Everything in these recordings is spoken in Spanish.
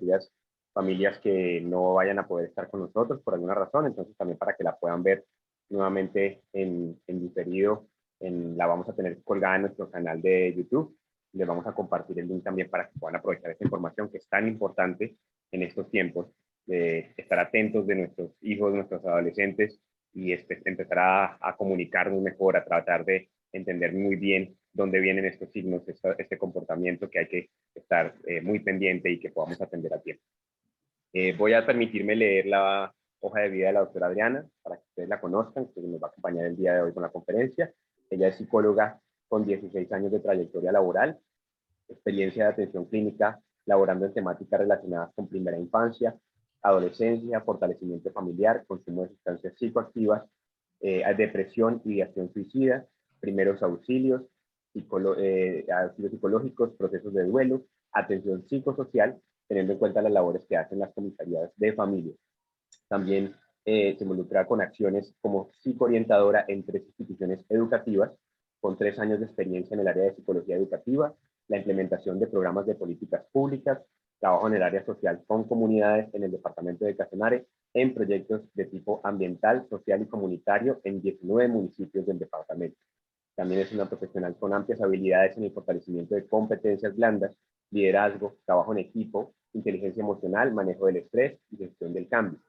aquellas familias que no vayan a poder estar con nosotros por alguna razón, entonces también para que la puedan ver nuevamente en diferido, la vamos a tener colgada en nuestro canal de YouTube. Les vamos a compartir el link también para que puedan aprovechar esta información que es tan importante en estos tiempos, de estar atentos de nuestros hijos, de nuestros adolescentes, y empezar a comunicarnos mejor, a tratar de entender muy bien dónde vienen estos signos, comportamiento que hay que estar muy pendiente y que podamos atender a tiempo. Voy a permitirme leer la hoja de vida de la doctora Adriana para que ustedes la conozcan, que nos va a acompañar el día de hoy con la conferencia. Ella es psicóloga con 16 años de trayectoria laboral, experiencia de atención clínica, laborando en temáticas relacionadas con primera infancia, adolescencia, fortalecimiento familiar, consumo de sustancias psicoactivas, depresión y ideación suicida, primeros auxilios, auxilios psicológicos, procesos de duelo, atención psicosocial, teniendo en cuenta las labores que hacen las comisarías de familia. También se involucra con acciones como psicoorientadora en 3 instituciones educativas, con 3 años de experiencia en el área de psicología educativa, la implementación de programas de políticas públicas, trabajo en el área social con comunidades en el departamento de Casanare, en proyectos de tipo ambiental, social y comunitario en 19 municipios del departamento. También es una profesional con amplias habilidades en el fortalecimiento de competencias blandas, liderazgo, trabajo en equipo, inteligencia emocional, manejo del estrés y gestión del cambio.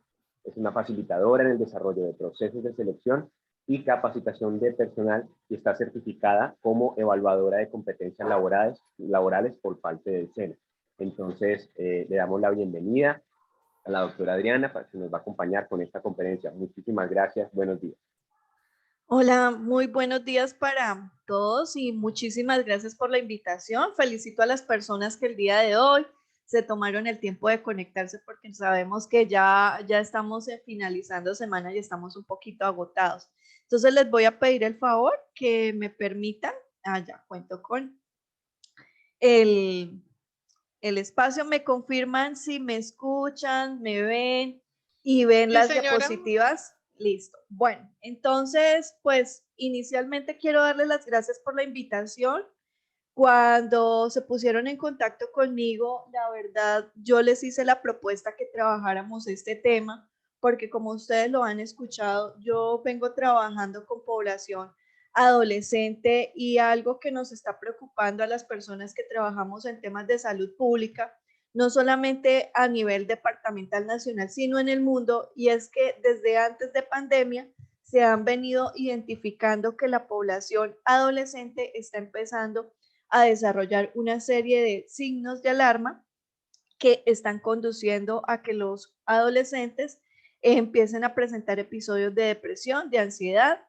Es una facilitadora en el desarrollo de procesos de selección y capacitación de personal y está certificada como evaluadora de competencias laborales por parte del SENA. Entonces, le damos la bienvenida a la doctora Adriana, para que nos va a acompañar con esta conferencia. Muchísimas gracias. Buenos días. Hola, muy buenos días para todos y muchísimas gracias por la invitación. Felicito a las personas que el día de hoy se tomaron el tiempo de conectarse porque sabemos que ya estamos finalizando semana y estamos un poquito agotados. Entonces les voy a pedir el favor que me permitan, ya cuento con el, el espacio, me confirman si me escuchan, me ven y ven Sí, las señora. diapositivas. Listo. Bueno, entonces, pues inicialmente quiero darles las gracias por la invitación. Cuando se pusieron en contacto conmigo, la verdad, yo les hice la propuesta que trabajáramos este tema, porque como ustedes lo han escuchado, yo vengo trabajando con población adolescente y algo que nos está preocupando a las personas que trabajamos en temas de salud pública, no solamente a nivel departamental nacional, sino en el mundo, y es que desde antes de pandemia se han venido identificando que la población adolescente está empezando a desarrollar una serie de signos de alarma que están conduciendo a que los adolescentes empiecen a presentar episodios de depresión, de ansiedad.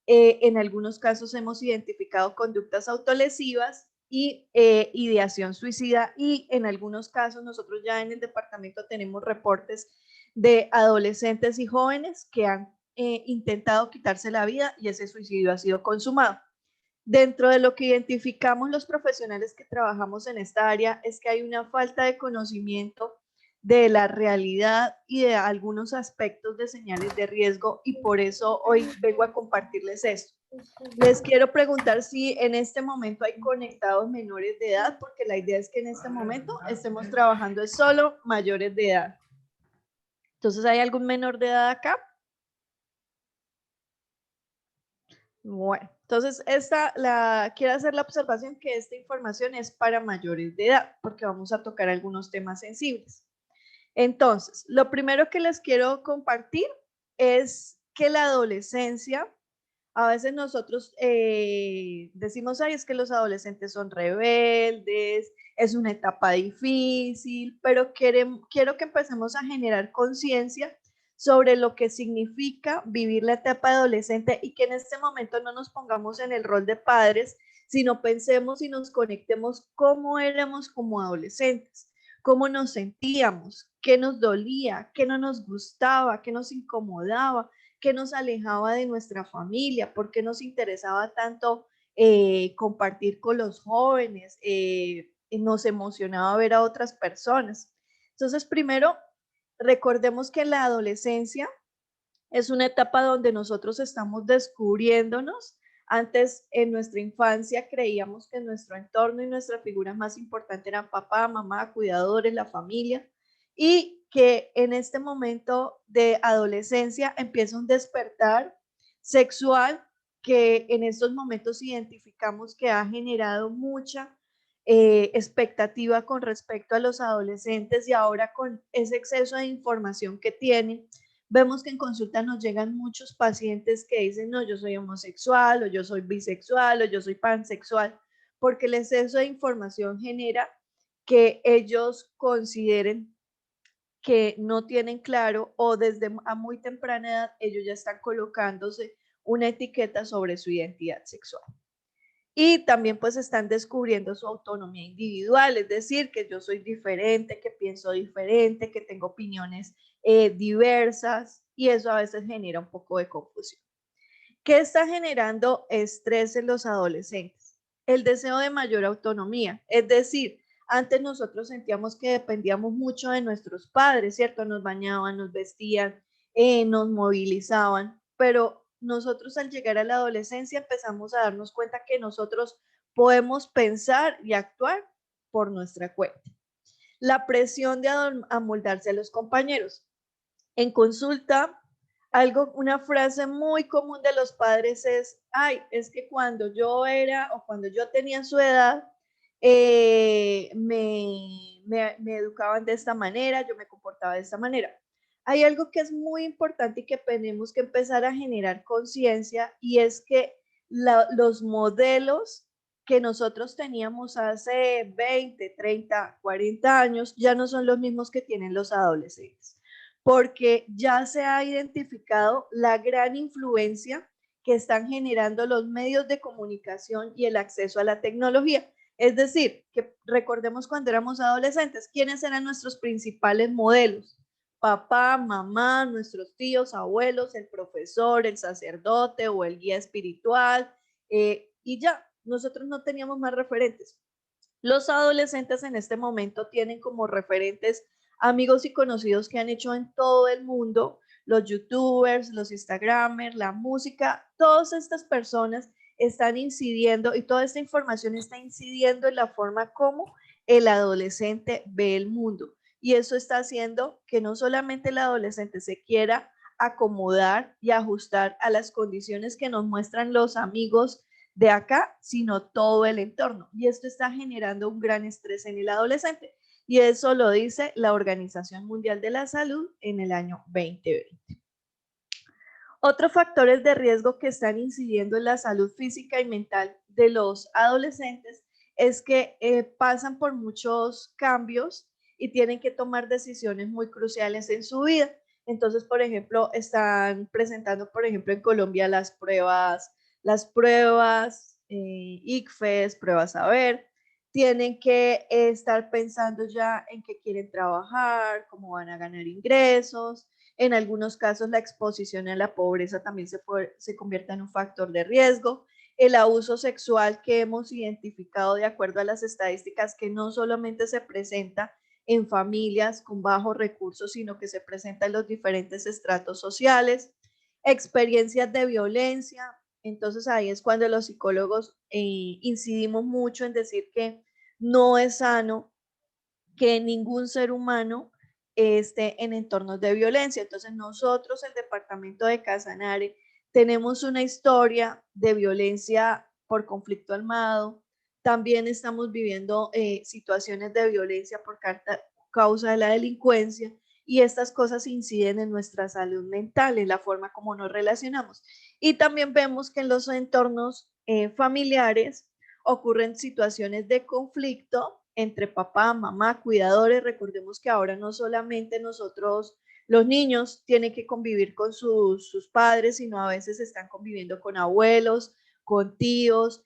En algunos casos hemos identificado conductas autolesivas y ideación suicida, y en algunos casos nosotros ya en el departamento tenemos reportes de adolescentes y jóvenes que han intentado quitarse la vida y ese suicidio ha sido consumado. Dentro de lo que identificamos los profesionales que trabajamos en esta área es que hay una falta de conocimiento de la realidad y de algunos aspectos de señales de riesgo, y por eso hoy vengo a compartirles esto. Les quiero preguntar si en este momento hay conectados menores de edad, porque la idea es que en este momento estemos trabajando solo mayores de edad. Entonces, ¿hay algún menor de edad acá? Bueno, entonces quiero hacer la observación que esta información es para mayores de edad, porque vamos a tocar algunos temas sensibles. Entonces, lo primero que les quiero compartir es que la adolescencia, a veces nosotros decimos, ay, es que los adolescentes son rebeldes, es una etapa difícil, pero quiero que empecemos a generar conciencia sobre lo que significa vivir la etapa adolescente, y que en este momento no nos pongamos en el rol de padres, sino pensemos y nos conectemos cómo éramos como adolescentes, cómo nos sentíamos, qué nos dolía, qué no nos gustaba, qué nos incomodaba, qué nos alejaba de nuestra familia, por qué nos interesaba tanto compartir con los jóvenes, nos emocionaba ver a otras personas. Entonces, primero, recordemos que la adolescencia es una etapa donde nosotros estamos descubriéndonos. Antes, en nuestra infancia, creíamos que nuestro entorno y nuestra figura más importante eran papá, mamá, cuidadores, la familia. y que en este momento de adolescencia empieza un despertar sexual que en estos momentos identificamos que ha generado mucha expectativa con respecto a los adolescentes y ahora con ese exceso de información que tienen, vemos que en consulta nos llegan muchos pacientes que dicen, no, yo soy homosexual o yo soy bisexual o yo soy pansexual, porque el exceso de información genera que ellos consideren que no tienen claro o desde a muy temprana edad ellos ya están colocándose una etiqueta sobre su identidad sexual. Y también pues están descubriendo su autonomía individual, es decir, que yo soy diferente, que pienso diferente, que tengo opiniones diversas y eso a veces genera un poco de confusión. ¿Qué está generando estrés en los adolescentes? El deseo de mayor autonomía, es decir, antes nosotros sentíamos que dependíamos mucho de nuestros padres, ¿cierto? Nos bañaban, nos vestían, nos movilizaban, pero nosotros al llegar a la adolescencia empezamos a darnos cuenta que nosotros podemos pensar y actuar por nuestra cuenta. La presión de amoldarse a los compañeros. En consulta, una frase muy común de los padres es, ay, es que cuando yo era o cuando yo tenía su edad, me educaban de esta manera, yo me comportaba de esta manera. Hay algo que es muy importante y que tenemos que empezar a generar conciencia y es que los modelos que nosotros teníamos hace 20, 30, 40 años ya no son los mismos que tienen los adolescentes, porque ya se ha identificado la gran influencia que están generando los medios de comunicación y el acceso a la tecnología. Es decir, que recordemos cuando éramos adolescentes, ¿quiénes eran nuestros principales modelos? Papá, mamá, nuestros tíos, abuelos, el profesor, el sacerdote o el guía espiritual, y ya, nosotros no teníamos más referentes. Los adolescentes en este momento tienen como referentes amigos y conocidos que han hecho en todo el mundo, los youtubers, los instagramers, la música, todas estas personas están incidiendo y toda esta información está incidiendo en la forma como el adolescente ve el mundo. Y eso está haciendo que no solamente el adolescente se quiera acomodar y ajustar a las condiciones que nos muestran los amigos de acá, sino todo el entorno. Y esto está generando un gran estrés en el adolescente. Y eso lo dice la Organización Mundial de la Salud en el año 2020. Otros factores de riesgo que están incidiendo en la salud física y mental de los adolescentes es que pasan por muchos cambios y tienen que tomar decisiones muy cruciales en su vida. Entonces, por ejemplo, están presentando, por ejemplo, en Colombia las pruebas ICFES, pruebas saber, tienen que estar pensando ya en qué quieren trabajar, cómo van a ganar ingresos. En algunos casos, la exposición a la pobreza también se convierte en un factor de riesgo. El abuso sexual que hemos identificado de acuerdo a las estadísticas, que no solamente se presenta en familias con bajos recursos, sino que se presenta en los diferentes estratos sociales. Experiencias de violencia. Entonces ahí es cuando los psicólogos incidimos mucho en decir que no es sano que ningún ser humano esté en entornos de violencia. Entonces nosotros, el departamento de Casanare, tenemos una historia de violencia por conflicto armado. También estamos viviendo situaciones de violencia por causa de la delincuencia y estas cosas inciden en nuestra salud mental, en la forma como nos relacionamos. Y también vemos que en los entornos familiares ocurren situaciones de conflicto entre papá, mamá, cuidadores. Recordemos que ahora no solamente nosotros, los niños, tienen que convivir con sus padres, sino a veces están conviviendo con abuelos, con tíos,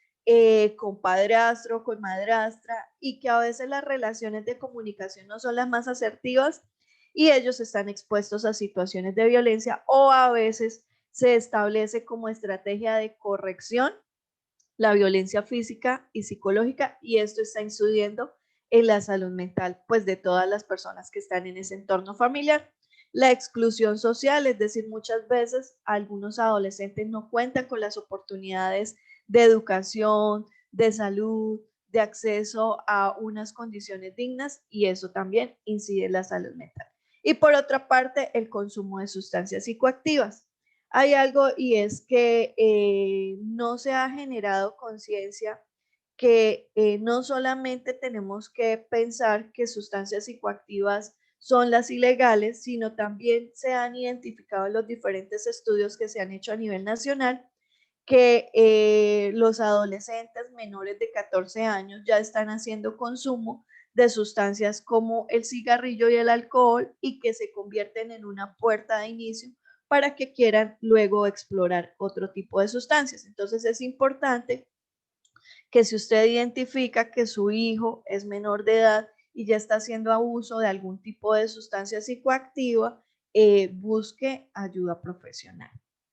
con padrastro, con madrastra, y que a veces las relaciones de comunicación no son las más asertivas y ellos están expuestos a situaciones de violencia o a veces se establece como estrategia de corrección la violencia física y psicológica y esto está incidiendo en la salud mental pues de todas las personas que están en ese entorno familiar. La exclusión social, es decir, muchas veces algunos adolescentes no cuentan con las oportunidades de educación, de salud, de acceso a unas condiciones dignas y eso también incide en la salud mental. Y por otra parte, el consumo de sustancias psicoactivas. Hay algo y es que no se ha generado conciencia que no solamente tenemos que pensar que sustancias psicoactivas son las ilegales, sino también se han identificado en los diferentes estudios que se han hecho a nivel nacional que los adolescentes menores de 14 años ya están haciendo consumo de sustancias como el cigarrillo y el alcohol y que se convierten en una puerta de inicio para que quieran luego explorar otro tipo de sustancias. Entonces es importante que si usted identifica que su hijo es menor de edad y ya está haciendo abuso de algún tipo de sustancia psicoactiva, busque ayuda profesional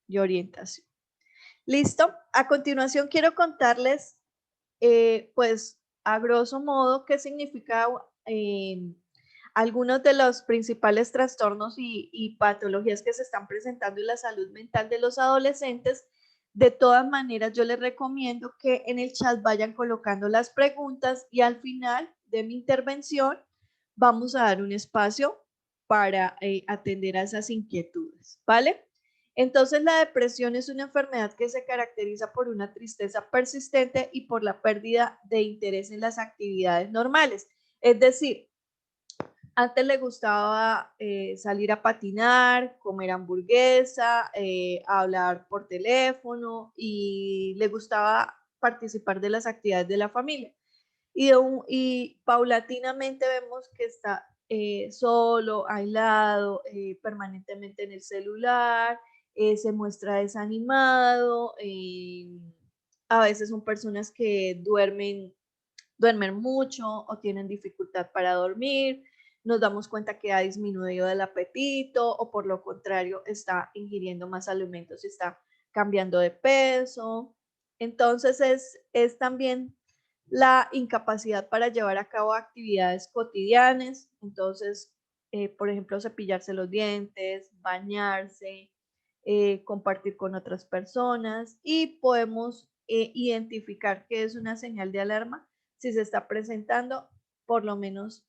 y orientación. ¿Listo? A continuación quiero contarles, pues, a grosso modo, qué significa algunos de los principales trastornos y patologías que se están presentando en la salud mental de los adolescentes. De todas maneras, yo les recomiendo que en el chat vayan colocando las preguntas y al final de mi intervención vamos a dar un espacio para atender a esas inquietudes, ¿vale? Entonces, la depresión es una enfermedad que se caracteriza por una tristeza persistente y por la pérdida de interés en las actividades normales. Es decir, antes le gustaba salir a patinar, comer hamburguesa, hablar por teléfono y le gustaba participar de las actividades de la familia. Y paulatinamente vemos que está solo, aislado, permanentemente en el celular, se muestra desanimado, a veces son personas que duermen mucho o tienen dificultad para dormir, nos damos cuenta que ha disminuido el apetito o por lo contrario está ingiriendo más alimentos y está cambiando de peso. Entonces es también la incapacidad para llevar a cabo actividades cotidianas, entonces, por ejemplo, cepillarse los dientes, bañarse, compartir con otras personas y podemos identificar que es una señal de alarma si se está presentando por lo menos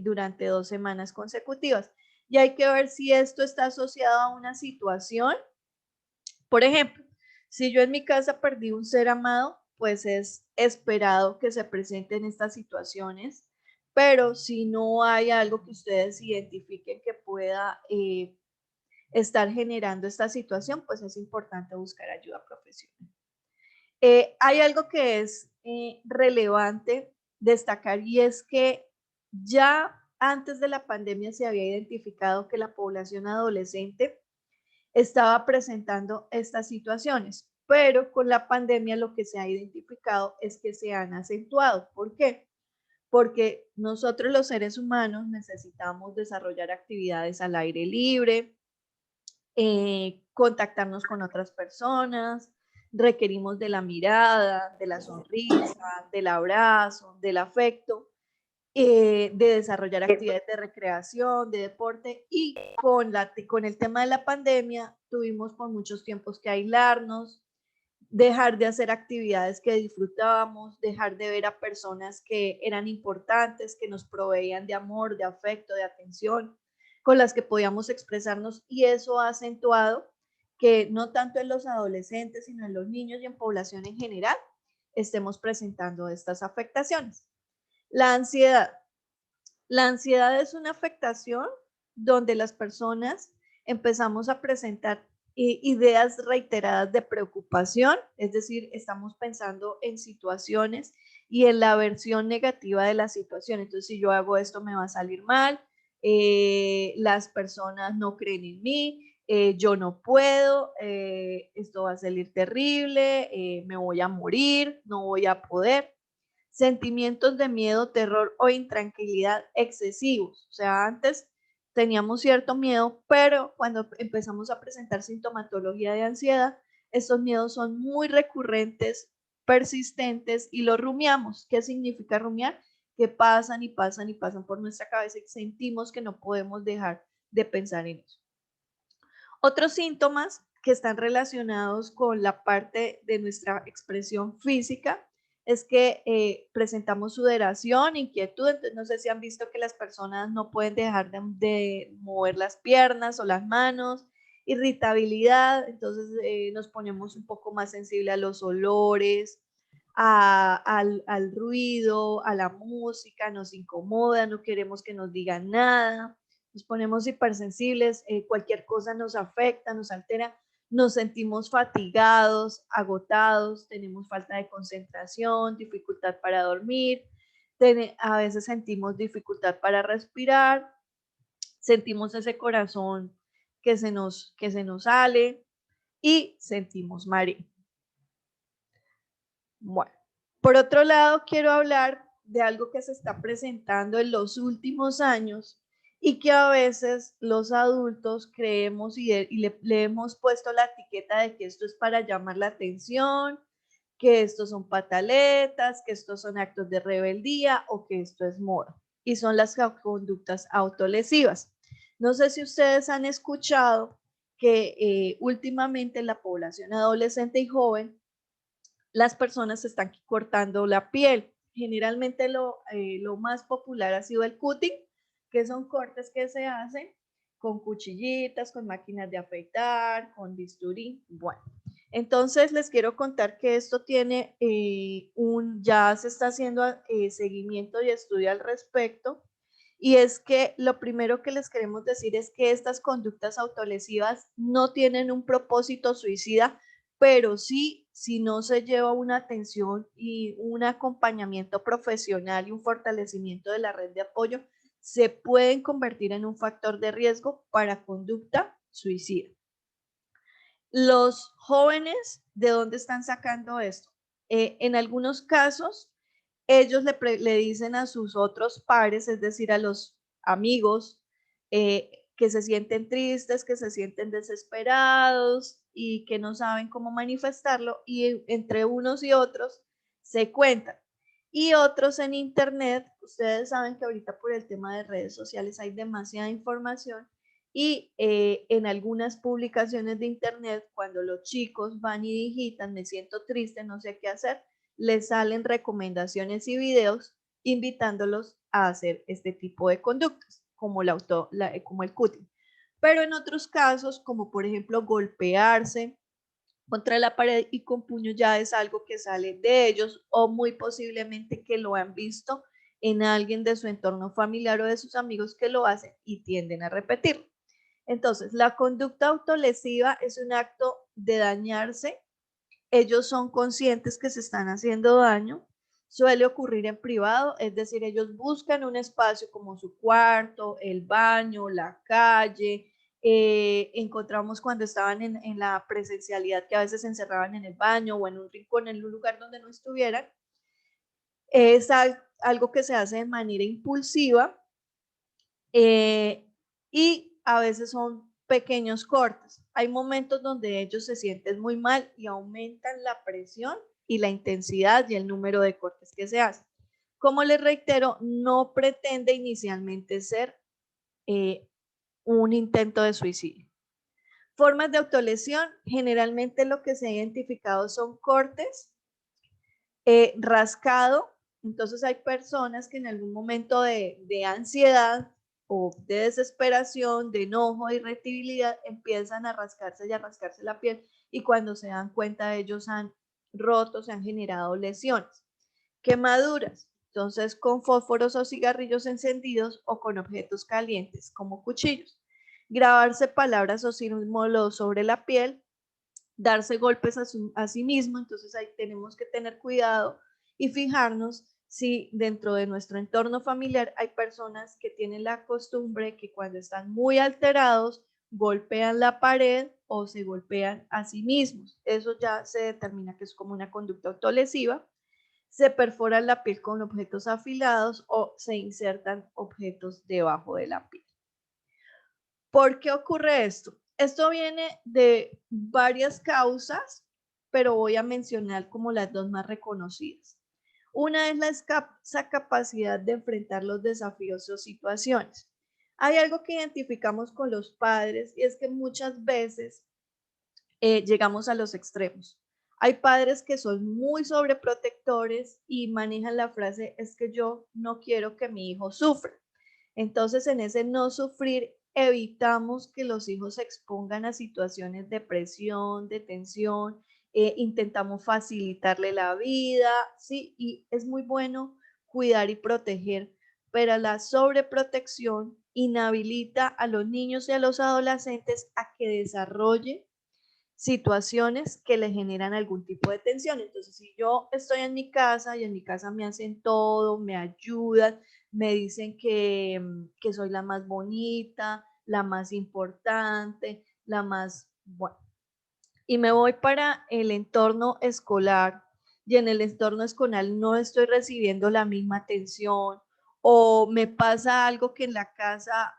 durante 2 semanas consecutivas. Y hay que ver si esto está asociado a una situación. Por ejemplo, si yo en mi casa perdí un ser amado, pues es esperado que se presenten estas situaciones, pero si no hay algo que ustedes identifiquen que pueda estar generando esta situación, pues es importante buscar ayuda profesional. Hay algo que es relevante destacar y es que ya antes de la pandemia se había identificado que la población adolescente estaba presentando estas situaciones, pero con la pandemia lo que se ha identificado es que se han acentuado. ¿Por qué? Porque nosotros los seres humanos necesitamos desarrollar actividades al aire libre, contactarnos con otras personas, requerimos de la mirada, de la sonrisa, del abrazo, del afecto, de desarrollar actividades de recreación, de deporte y con el tema de la pandemia tuvimos por muchos tiempos que aislarnos, dejar de hacer actividades que disfrutábamos, dejar de ver a personas que eran importantes, que nos proveían de amor, de afecto, de atención, con las que podíamos expresarnos y eso ha acentuado que no tanto en los adolescentes, sino en los niños y en población en general estemos presentando estas afectaciones. La ansiedad. La ansiedad es una afectación donde las personas empezamos a presentar ideas reiteradas de preocupación, es decir, estamos pensando en situaciones y en la versión negativa de la situación. Entonces, si yo hago esto, me va a salir mal, las personas no creen en mí, yo no puedo, esto va a salir terrible, me voy a morir, no voy a poder. Sentimientos de miedo, terror o intranquilidad excesivos. O sea, antes teníamos cierto miedo, pero cuando empezamos a presentar sintomatología de ansiedad, estos miedos son muy recurrentes, persistentes y los rumiamos. ¿Qué significa rumiar? Que pasan y pasan y pasan por nuestra cabeza y sentimos que no podemos dejar de pensar en eso. Otros síntomas que están relacionados con la parte de nuestra expresión física es que presentamos sudoración, inquietud. Entonces, no sé si han visto que las personas no pueden dejar de mover las piernas o las manos, irritabilidad. Entonces, nos ponemos un poco más sensible a los olores, al ruido, a la música, nos incomoda, no queremos que nos digan nada, nos ponemos hipersensibles, cualquier cosa nos afecta, nos altera, nos sentimos fatigados, agotados, tenemos falta de concentración, dificultad para dormir, a veces sentimos dificultad para respirar, sentimos ese corazón que se nos sale y sentimos mareo. Bueno, por otro lado, quiero hablar de algo que se está presentando en los últimos años y que a veces los adultos creemos le hemos puesto la etiqueta de que esto es para llamar la atención, que estos son pataletas, que estos son actos de rebeldía o que esto es moda. Y son las conductas autolesivas. No sé si ustedes han escuchado que últimamente en la población adolescente y joven las personas se están cortando la piel. Generalmente lo más popular ha sido el cutting, que son cortes que se hacen con cuchillitas, con máquinas de afeitar, con bisturí. Bueno, entonces les quiero contar que esto tiene ya se está haciendo seguimiento y estudio al respecto. Y es que lo primero que les queremos decir es que estas conductas autolesivas no tienen un propósito suicida, pero sí, si no se lleva una atención y un acompañamiento profesional y un fortalecimiento de la red de apoyo, se pueden convertir en un factor de riesgo para conducta suicida. Los jóvenes, ¿de dónde están sacando esto? En algunos casos, ellos le dicen a sus otros pares, es decir, a los amigos, que se sienten tristes, que se sienten desesperados y que no saben cómo manifestarlo, y entre unos y otros se cuentan. Y otros en internet, ustedes saben que ahorita por el tema de redes sociales hay demasiada información y en algunas publicaciones de internet, cuando los chicos van y digitan, me siento triste, no sé qué hacer, les salen recomendaciones y videos invitándolos a hacer este tipo de conductas, como, como el cutting. Pero en otros casos, como por ejemplo golpearse contra la pared y con puño, ya es algo que sale de ellos o muy posiblemente que lo han visto en alguien de su entorno familiar o de sus amigos que lo hacen y tienden a repetirlo. Entonces, la conducta autolesiva es un acto de dañarse. Ellos son conscientes que se están haciendo daño. Suele ocurrir en privado, es decir, ellos buscan un espacio como su cuarto, el baño, la calle. Encontramos cuando estaban en la presencialidad que a veces se encerraban en el baño o en un rincón, en un lugar donde no estuvieran. Es algo que se hace de manera impulsiva y a veces son pequeños cortes. Hay momentos donde ellos se sienten muy mal y aumentan la presión y la intensidad y el número de cortes que se hacen. Como les reitero, no pretende inicialmente ser un intento de suicidio. Formas de autolesión, generalmente lo que se ha identificado son cortes, rascado. Entonces hay personas que en algún momento de ansiedad o de desesperación, de enojo, de irritabilidad, empiezan a rascarse y a rascarse la piel y cuando se dan cuenta ellos han roto, se han generado lesiones. Quemaduras, entonces con fósforos o cigarrillos encendidos o con objetos calientes como cuchillos. Grabarse palabras o símbolos sobre la piel, darse golpes a sí mismo, entonces ahí tenemos que tener cuidado y fijarnos si dentro de nuestro entorno familiar hay personas que tienen la costumbre que cuando están muy alterados golpean la pared o se golpean a sí mismos. Eso ya se determina que es como una conducta autolesiva. Se perfora la piel con objetos afilados o se insertan objetos debajo de la piel. ¿Por qué ocurre esto? Esto viene de varias causas, pero voy a mencionar como las dos más reconocidas. Una es esa capacidad de enfrentar los desafíos o situaciones. Hay algo que identificamos con los padres y es que muchas veces llegamos a los extremos. Hay padres que son muy sobreprotectores y manejan la frase, es que yo no quiero que mi hijo sufra. Entonces, en ese no sufrir, evitamos que los hijos se expongan a situaciones de presión, de tensión, intentamos facilitarle la vida, ¿sí? Y es muy bueno cuidar y proteger, pero la sobreprotección inhabilita a los niños y a los adolescentes a que desarrollen situaciones que le generan algún tipo de tensión. Entonces, si yo estoy en mi casa y en mi casa me hacen todo, me ayudan, me dicen que soy la más bonita, la más importante, la más, bueno, y me voy para el entorno escolar y en el entorno escolar no estoy recibiendo la misma atención o me pasa algo que en la casa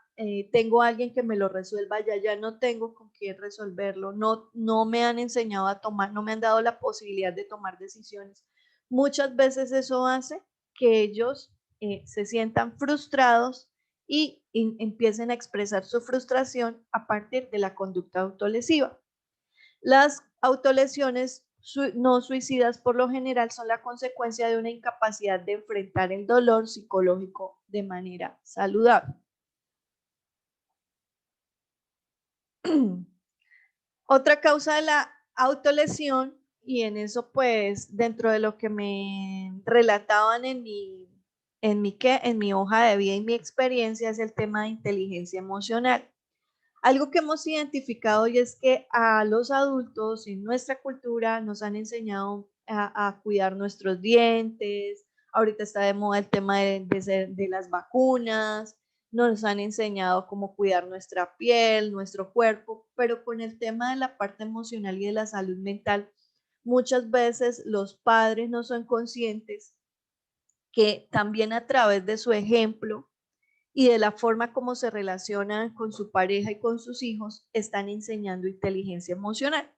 tengo a alguien que me lo resuelva, ya no tengo con quién resolverlo, no me han enseñado a tomar, no me han dado la posibilidad de tomar decisiones. Muchas veces eso hace que ellos se sientan frustrados y empiecen a expresar su frustración a partir de la conducta autolesiva. Las autolesiones no suicidas por lo general son la consecuencia de una incapacidad de enfrentar el dolor psicológico de manera saludable. Otra causa de la autolesión, y en eso pues dentro de lo que me relataban en mi hoja de vida y mi experiencia, es el tema de inteligencia emocional. Algo que hemos identificado y es que a los adultos en nuestra cultura nos han enseñado a cuidar nuestros dientes, ahorita está de moda el tema de las vacunas, nos han enseñado cómo cuidar nuestra piel, nuestro cuerpo, pero con el tema de la parte emocional y de la salud mental, muchas veces los padres no son conscientes que también a través de su ejemplo y de la forma como se relacionan con su pareja y con sus hijos, están enseñando inteligencia emocional.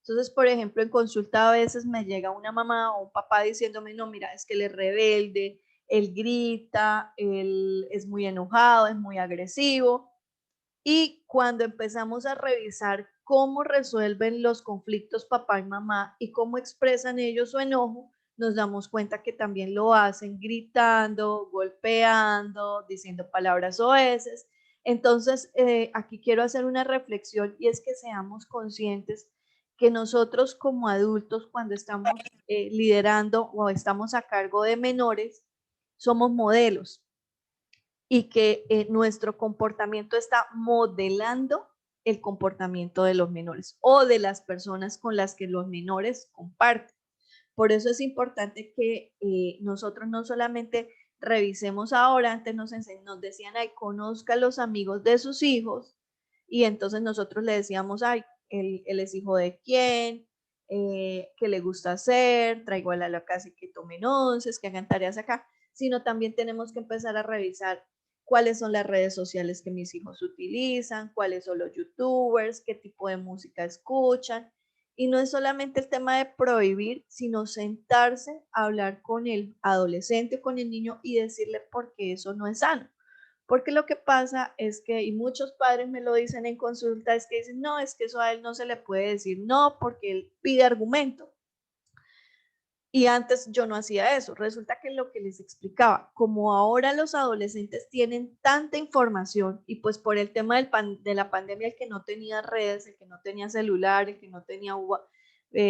Entonces, por ejemplo, en consulta a veces me llega una mamá o un papá diciéndome, no, mira, es que él es rebelde, él grita, él es muy enojado, es muy agresivo. Y cuando empezamos a revisar cómo resuelven los conflictos papá y mamá y cómo expresan ellos su enojo, nos damos cuenta que también lo hacen gritando, golpeando, diciendo palabras oeces. Entonces, aquí quiero hacer una reflexión y es que seamos conscientes que nosotros como adultos, cuando estamos liderando o estamos a cargo de menores, somos modelos y que nuestro comportamiento está modelando el comportamiento de los menores o de las personas con las que los menores comparten. Por eso es importante que nosotros no solamente revisemos ahora, antes nos decían, ay, conozca a los amigos de sus hijos, y entonces nosotros le decíamos, ay, él es hijo de quién, qué le gusta hacer, traigo a la casa y que tomen onces, que hagan tareas acá, sino también tenemos que empezar a revisar cuáles son las redes sociales que mis hijos utilizan, cuáles son los youtubers, qué tipo de música escuchan. Y no es solamente el tema de prohibir, sino sentarse a hablar con el adolescente, con el niño y decirle por qué eso no es sano. Porque lo que pasa es que, y muchos padres me lo dicen en consulta, es que dicen, no, es que eso a él no se le puede decir no porque él pide argumento. Y antes yo no hacía eso. Resulta que lo que les explicaba, como ahora los adolescentes tienen tanta información y pues por el tema de la pandemia, el que no tenía redes, el que no tenía celular, el que no tenía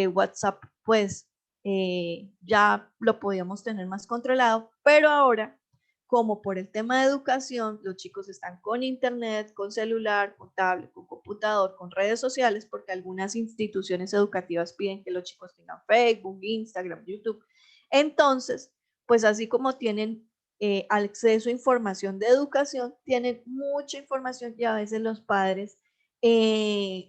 WhatsApp, pues ya lo podíamos tener más controlado. Pero ahora, como por el tema de educación, los chicos están con internet, con celular, con tablet, con computador, con redes sociales, porque algunas instituciones educativas piden que los chicos tengan Facebook, Instagram, YouTube. Entonces, pues así como tienen acceso a información de educación, tienen mucha información y a veces los padres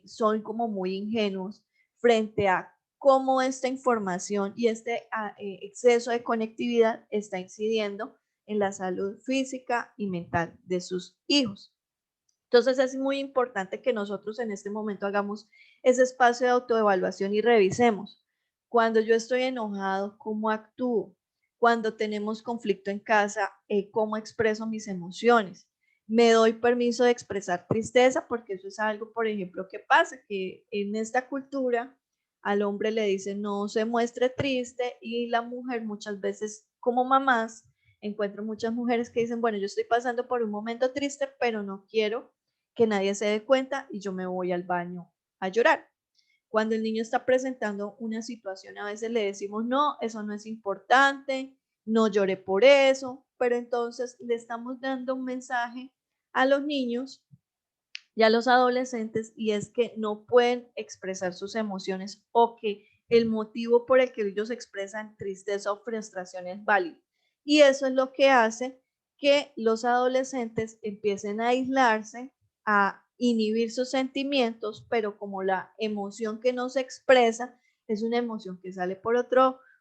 son como muy ingenuos frente a cómo esta información y este exceso de conectividad está incidiendo en la salud física y mental de sus hijos. Entonces es muy importante que nosotros en este momento hagamos ese espacio de autoevaluación y revisemos. Cuando yo estoy enojado, ¿cómo actúo? Cuando tenemos conflicto en casa, ¿cómo expreso mis emociones? Me doy permiso de expresar tristeza porque eso es algo, por ejemplo, que pasa, que en esta cultura al hombre le dicen no se muestre triste, y la mujer muchas veces, como mamás, encuentro muchas mujeres que dicen, bueno, yo estoy pasando por un momento triste, pero no quiero que nadie se dé cuenta y yo me voy al baño a llorar. Cuando el niño está presentando una situación, a veces le decimos, no, eso no es importante, no llore por eso, pero entonces le estamos dando un mensaje a los niños y a los adolescentes, y es que no pueden expresar sus emociones, o que el motivo por el que ellos expresan tristeza o frustración es válido. Y eso es lo que hace que los adolescentes empiecen a aislarse, a inhibir sus sentimientos, pero como la emoción que no se expresa es una emoción que sale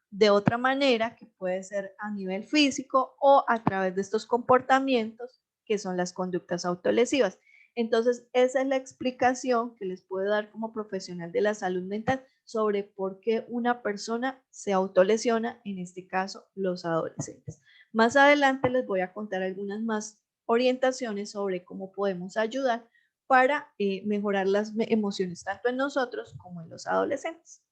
de otra manera, que puede ser a nivel físico o a través de estos comportamientos que son las conductas autolesivas. Entonces, esa es la explicación que les puedo dar como profesional de la salud mental sobre por qué una persona se autolesiona, en este caso los adolescentes. Más adelante les voy a contar algunas más orientaciones sobre cómo podemos ayudar para mejorar las emociones tanto en nosotros como en los adolescentes.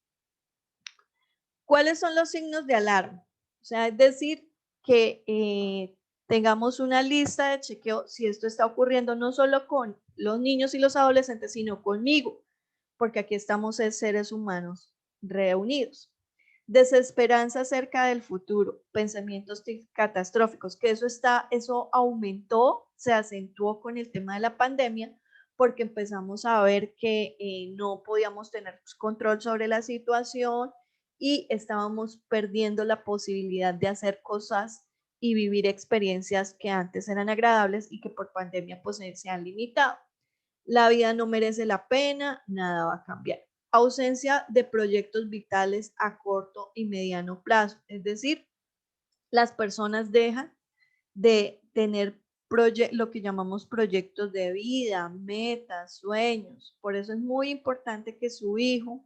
¿Cuáles son los signos de alarma? O sea, es decir, que tengamos una lista de chequeo si esto está ocurriendo no solo con los niños y los adolescentes, sino conmigo, porque aquí estamos seres humanos reunidos. Desesperanza acerca del futuro, pensamientos catastróficos, que eso aumentó, se acentuó con el tema de la pandemia, porque empezamos a ver que no podíamos tener control sobre la situación y estábamos perdiendo la posibilidad de hacer cosas y vivir experiencias que antes eran agradables y que por pandemia pues se han limitado. La vida no merece la pena, nada va a cambiar. Ausencia de proyectos vitales a corto y mediano plazo, es decir, las personas dejan de tener lo que llamamos proyectos de vida, metas, sueños. Por eso es muy importante que su hijo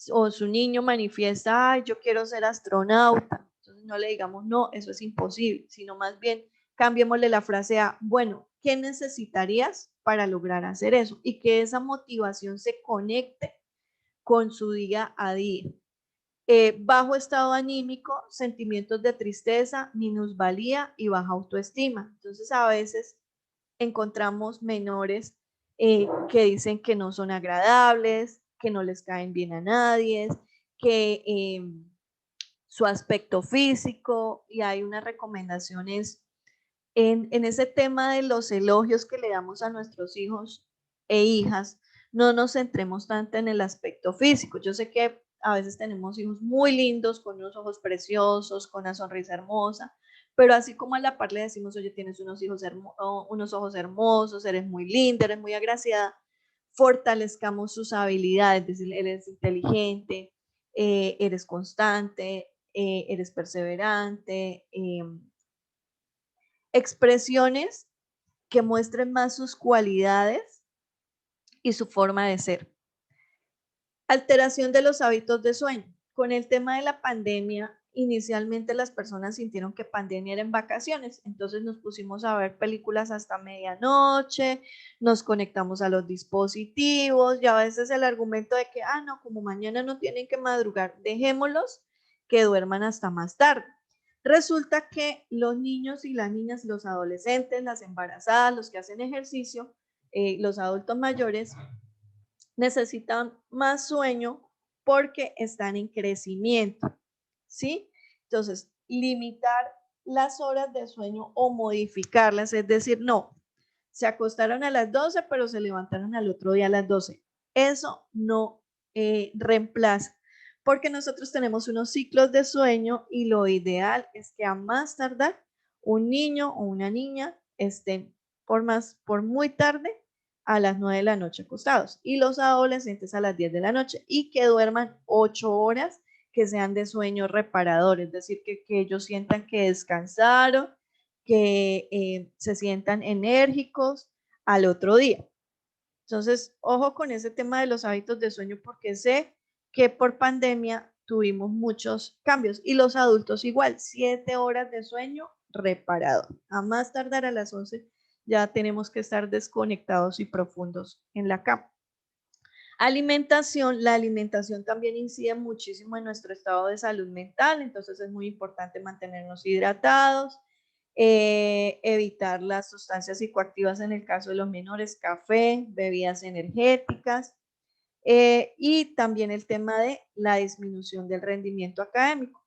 o su niño manifiesta, ay, yo quiero ser astronauta. Entonces no le digamos, no, eso es imposible, sino más bien cambiémosle la frase a, bueno, ¿qué necesitarías para lograr hacer eso? Y que esa motivación se conecte con su día a día. Bajo estado anímico, sentimientos de tristeza, minusvalía y baja autoestima. Entonces a veces encontramos menores que dicen que no son agradables, que no les caen bien a nadie, que su aspecto físico, y hay unas recomendaciones en ese tema de los elogios que le damos a nuestros hijos e hijas. No nos centremos tanto en el aspecto físico. Yo sé que a veces tenemos hijos muy lindos, con unos ojos preciosos, con una sonrisa hermosa, pero así como a la par le decimos, oye, tienes unos ojos hermosos, eres muy linda, eres muy agraciada, fortalezcamos sus habilidades, es decir, eres inteligente, eres constante, eres perseverante, expresiones que muestren más sus cualidades y su forma de ser. Alteración de los hábitos de sueño. Con el tema de la pandemia, inicialmente las personas sintieron que pandemia era en vacaciones, entonces nos pusimos a ver películas hasta medianoche, nos conectamos a los dispositivos, y a veces el argumento de que, no, como mañana no tienen que madrugar, dejémoslos que duerman hasta más tarde. Resulta que los niños y las niñas, los adolescentes, las embarazadas, los que hacen ejercicio, los adultos mayores, necesitan más sueño porque están en crecimiento, ¿sí? Entonces, limitar las horas de sueño o modificarlas, es decir, no, se acostaron a las 12, pero se levantaron al otro día a las 12. Eso no reemplaza, porque nosotros tenemos unos ciclos de sueño y lo ideal es que a más tardar un niño o una niña estén por muy tarde a las 9 de la noche acostados, y los adolescentes a las 10 de la noche, y que duerman 8 horas que sean de sueño reparador, es decir, que ellos sientan que descansaron, que se sientan enérgicos al otro día. Entonces, ojo con ese tema de los hábitos de sueño, porque sé que por pandemia tuvimos muchos cambios, y los adultos igual, 7 horas de sueño reparado. A más tardar a las 11 ya tenemos que estar desconectados y profundos en la cama. Alimentación, la alimentación también incide muchísimo en nuestro estado de salud mental, entonces es muy importante mantenernos hidratados, evitar las sustancias psicoactivas en el caso de los menores, café, bebidas energéticas, y también el tema de la disminución del rendimiento académico.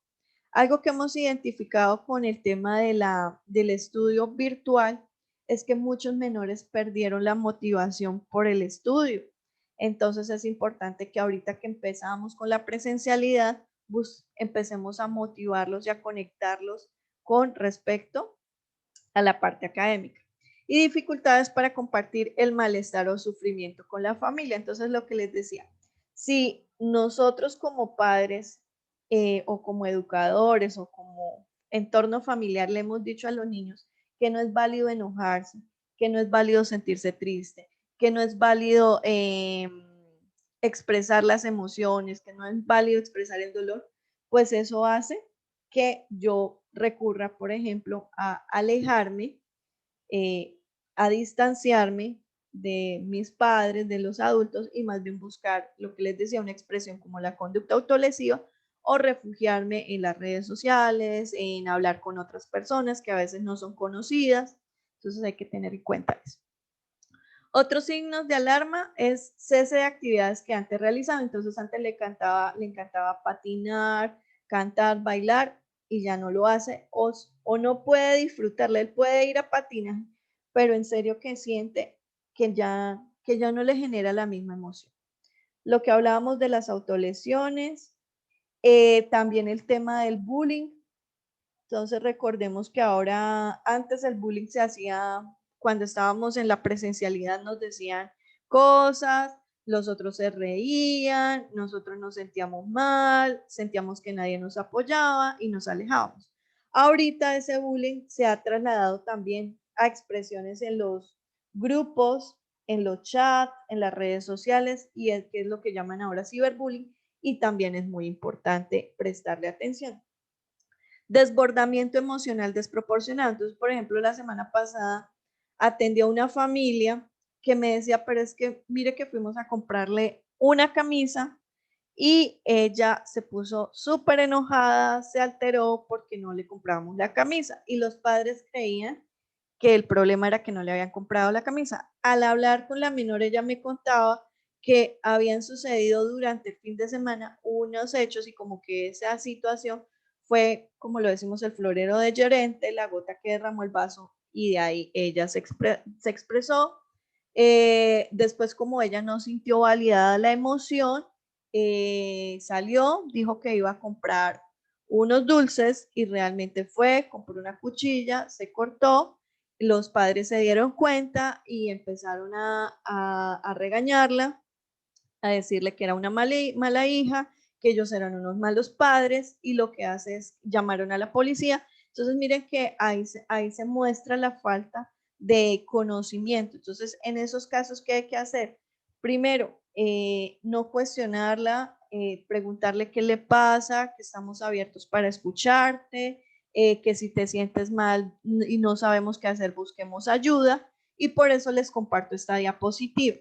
Algo que hemos identificado con el tema del estudio virtual es que muchos menores perdieron la motivación por el estudio. Entonces es importante que ahorita que empezamos con la presencialidad, empecemos a motivarlos y a conectarlos con respecto a la parte académica. Y dificultades para compartir el malestar o sufrimiento con la familia. Entonces, lo que les decía, si nosotros como padres o como educadores o como entorno familiar le hemos dicho a los niños que no es válido enojarse, que no es válido sentirse triste, que no es válido expresar las emociones, que no es válido expresar el dolor, pues eso hace que yo recurra, por ejemplo, a alejarme, eh, a distanciarme de mis padres, de los adultos, y más bien buscar lo que les decía, una expresión como la conducta autolesiva o refugiarme en las redes sociales, en hablar con otras personas que a veces no son conocidas. Entonces hay que tener en cuenta eso. Otros signos de alarma es cese de actividades que antes realizaba. Entonces antes le encantaba patinar, cantar, bailar y ya no lo hace o no puede disfrutarle. Él puede ir a patinar, pero en serio que siente que ya no le genera la misma emoción. Lo que hablábamos de las autolesiones, también el tema del bullying. Entonces recordemos que ahora, antes el bullying se hacía cuando estábamos en la presencialidad, nos decían cosas, los otros se reían, nosotros nos sentíamos mal, sentíamos que nadie nos apoyaba y nos alejábamos. Ahorita ese bullying se ha trasladado también a expresiones en los grupos, en los chats, en las redes sociales y es que es lo que llaman ahora ciberbullying y también es muy importante prestarle atención. Desbordamiento emocional desproporcionado. Entonces, por ejemplo, la semana pasada atendí a una familia que me decía, pero es que mire que fuimos a comprarle una camisa y ella se puso súper enojada, se alteró porque no le compramos la camisa y los padres creían que el problema era que no le habían comprado la camisa. Al hablar con la menor, ella me contaba que habían sucedido durante el fin de semana unos hechos y como que esa situación fue, como lo decimos, el florero de Llorente, la gota que derramó el vaso y de ahí ella se expresó. Después, como ella no sintió validada la emoción, salió, dijo que iba a comprar unos dulces y realmente fue, compró una cuchilla, se cortó, los padres se dieron cuenta y empezaron a regañarla, a decirle que era una mala hija, que ellos eran unos malos padres y lo que hace es llamaron a la policía. Entonces miren que ahí se muestra la falta de conocimiento. Entonces en esos casos, ¿qué hay que hacer? Primero, no cuestionarla, preguntarle qué le pasa, que estamos abiertos para escucharte, que si te sientes mal y no sabemos qué hacer, busquemos ayuda y por eso les comparto esta diapositiva.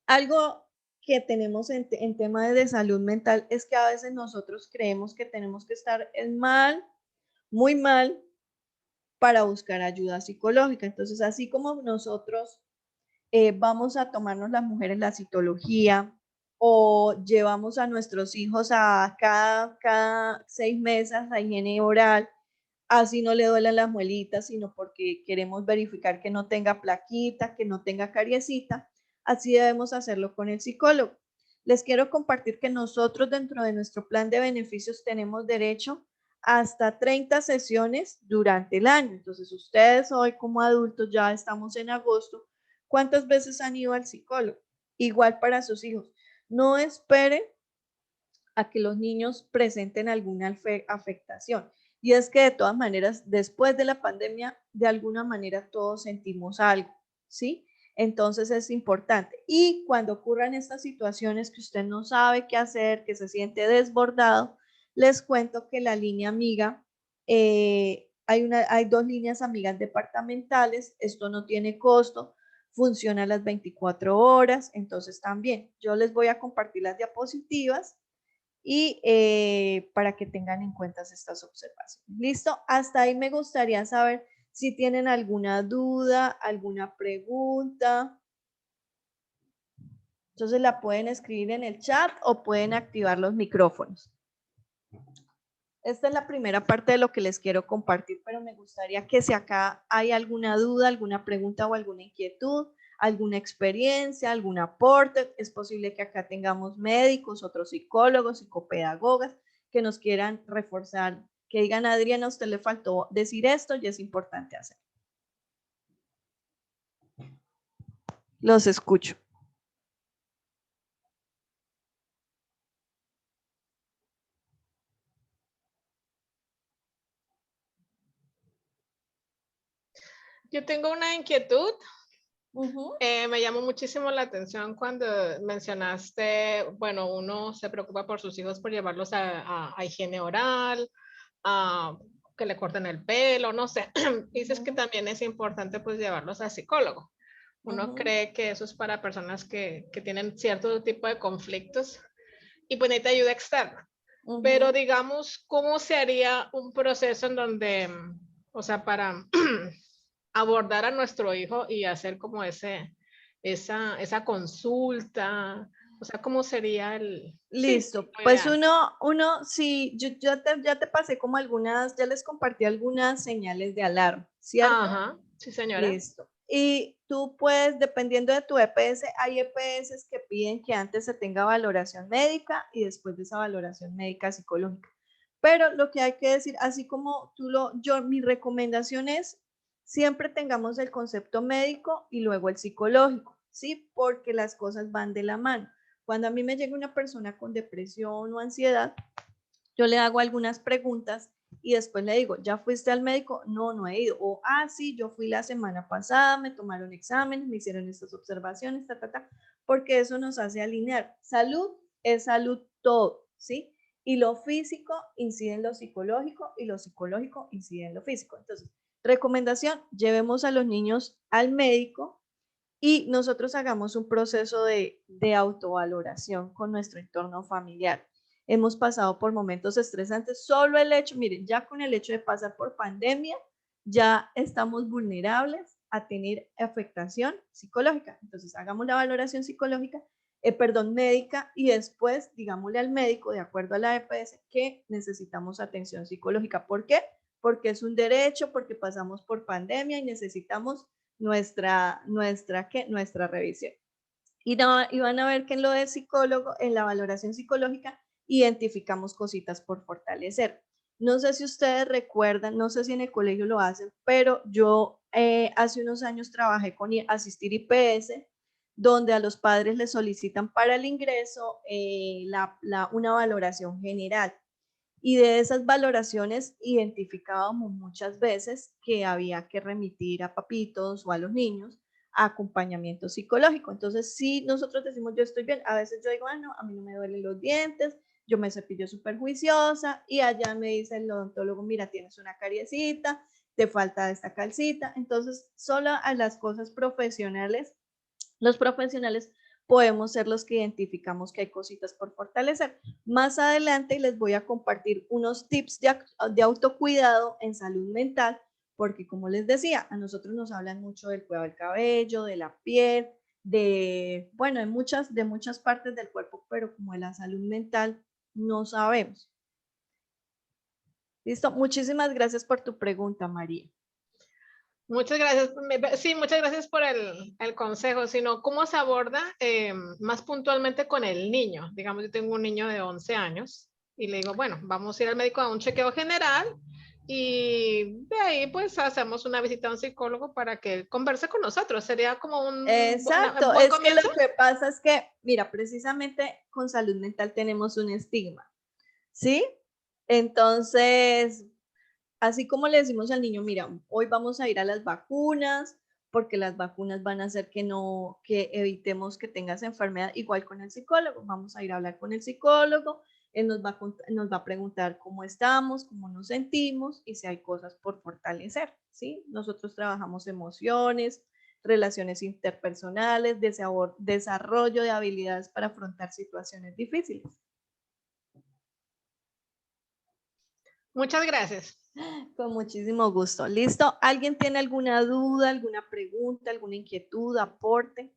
Algo que tenemos en tema de salud mental es que a veces nosotros creemos que tenemos que estar mal, muy mal, para buscar ayuda psicológica. Entonces, así como nosotros vamos a tomarnos las mujeres la citología o llevamos a nuestros hijos a cada 6 meses a higiene oral, así no le duelen las muelitas, sino porque queremos verificar que no tenga plaquita, que no tenga cariesita. Así debemos hacerlo con el psicólogo. Les quiero compartir que nosotros dentro de nuestro plan de beneficios tenemos derecho hasta 30 sesiones durante el año. Entonces, ustedes hoy como adultos, ya estamos en agosto, ¿cuántas veces han ido al psicólogo? Igual para sus hijos. No esperen a que los niños presenten alguna afectación. Y es que de todas maneras, después de la pandemia, de alguna manera todos sentimos algo, ¿sí? Entonces es importante. Y cuando ocurran estas situaciones que usted no sabe qué hacer, que se siente desbordado, les cuento que la línea amiga, hay 2 líneas amigas departamentales, esto no tiene costo, funciona las 24 horas, entonces también yo les voy a compartir las diapositivas y para que tengan en cuenta estas observaciones. ¿Listo? Hasta ahí me gustaría saber si tienen alguna duda, alguna pregunta. Entonces la pueden escribir en el chat o pueden activar los micrófonos. Esta es la primera parte de lo que les quiero compartir, pero me gustaría que si acá hay alguna duda, alguna pregunta o alguna inquietud, alguna experiencia, algún aporte, es posible que acá tengamos médicos, otros psicólogos, psicopedagogas que nos quieran reforzar, que digan, Adriana, a usted le faltó decir esto y es importante hacer. Los escucho. Yo tengo una inquietud. Uh-huh. Me llamó muchísimo la atención cuando mencionaste, bueno, uno se preocupa por sus hijos por llevarlos a higiene oral, a que le corten el pelo, no sé. Dices que también es importante pues llevarlos al psicólogo. Uno cree que eso es para personas que tienen cierto tipo de conflictos y pues necesita ayuda externa. Pero digamos, ¿cómo se haría un proceso en donde, o sea, para abordar a nuestro hijo y hacer como esa consulta? O sea, ¿cómo sería el...? Listo, sí, pues uno, sí, yo ya te pasé como algunas, ya les compartí algunas señales de alarma, ¿cierto? Ajá, sí señora. Listo. Y tú puedes, dependiendo de tu EPS, hay EPS que piden que antes se tenga valoración médica y después de esa valoración médica psicológica. Pero lo que hay que decir, así como mi recomendación es siempre tengamos el concepto médico y luego el psicológico, ¿sí? Porque las cosas van de la mano. Cuando a mí me llega una persona con depresión o ansiedad, yo le hago algunas preguntas y después le digo, ¿ya fuiste al médico? No, no he ido. O, sí, yo fui la semana pasada, me tomaron exámenes, me hicieron estas observaciones, porque eso nos hace alinear. Salud es salud todo, ¿sí? Y lo físico incide en lo psicológico y lo psicológico incide en lo físico. Entonces, recomendación, llevemos a los niños al médico y nosotros hagamos un proceso de autovaloración con nuestro entorno familiar. Hemos pasado por momentos estresantes, solo el hecho, miren, ya con el hecho de pasar por pandemia, ya estamos vulnerables a tener afectación psicológica. Entonces, hagamos la valoración psicológica, médica, y después digámosle al médico, de acuerdo a la EPS, que necesitamos atención psicológica. ¿Por qué? Porque es un derecho, porque pasamos por pandemia y necesitamos nuestra revisión. Y van a ver que en lo de psicólogo, en la valoración psicológica, identificamos cositas por fortalecer. No sé si ustedes recuerdan, no sé si en el colegio lo hacen, pero yo hace unos años trabajé con Asistir IPS, donde a los padres les solicitan para el ingreso una valoración general. Y de esas valoraciones identificábamos muchas veces que había que remitir a papitos o a los niños a acompañamiento psicológico. Entonces, si nosotros decimos yo estoy bien, a veces yo digo, no, a mí no me duelen los dientes, yo me cepillo súper juiciosa y allá me dice el odontólogo, mira, tienes una cariecita, te falta esta calcita. Entonces, solo a las cosas profesionales, los profesionales podemos ser los que identificamos que hay cositas por fortalecer. Más adelante les voy a compartir unos tips de autocuidado en salud mental, porque como les decía, a nosotros nos hablan mucho del cuidado del cabello, de la piel, bueno, de muchas partes del cuerpo, pero como de la salud mental no sabemos. Listo, muchísimas gracias por tu pregunta, María. Muchas gracias. Sí, muchas gracias por el consejo, sino cómo se aborda más puntualmente con el niño. Digamos, yo tengo un niño de 11 años y le digo, bueno, vamos a ir al médico a un chequeo general y de ahí pues hacemos una visita a un psicólogo para que converse con nosotros. Sería como un Exacto, buen es comienzo. que lo que pasa es que, mira, precisamente con salud mental tenemos un estigma, ¿sí? Entonces, así como le decimos al niño, mira, hoy vamos a ir a las vacunas, porque las vacunas van a hacer que evitemos que tengas enfermedad, igual con el psicólogo, vamos a ir a hablar con el psicólogo, él nos va a preguntar cómo estamos, cómo nos sentimos y si hay cosas por fortalecer, ¿sí? Nosotros trabajamos emociones, relaciones interpersonales, desarrollo de habilidades para afrontar situaciones difíciles. Muchas gracias. Con muchísimo gusto. ¿Listo? ¿Alguien tiene alguna duda, alguna pregunta, alguna inquietud, aporte?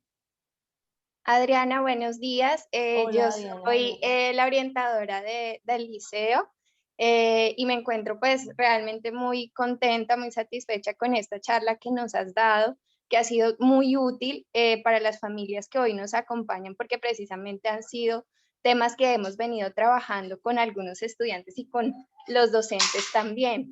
Adriana, buenos días. Hola, Yo Diana. soy la orientadora del liceo y me encuentro pues realmente muy contenta, muy satisfecha con esta charla que nos has dado, que ha sido muy útil para las familias que hoy nos acompañan, porque precisamente han sido temas que hemos venido trabajando con algunos estudiantes y con los docentes también.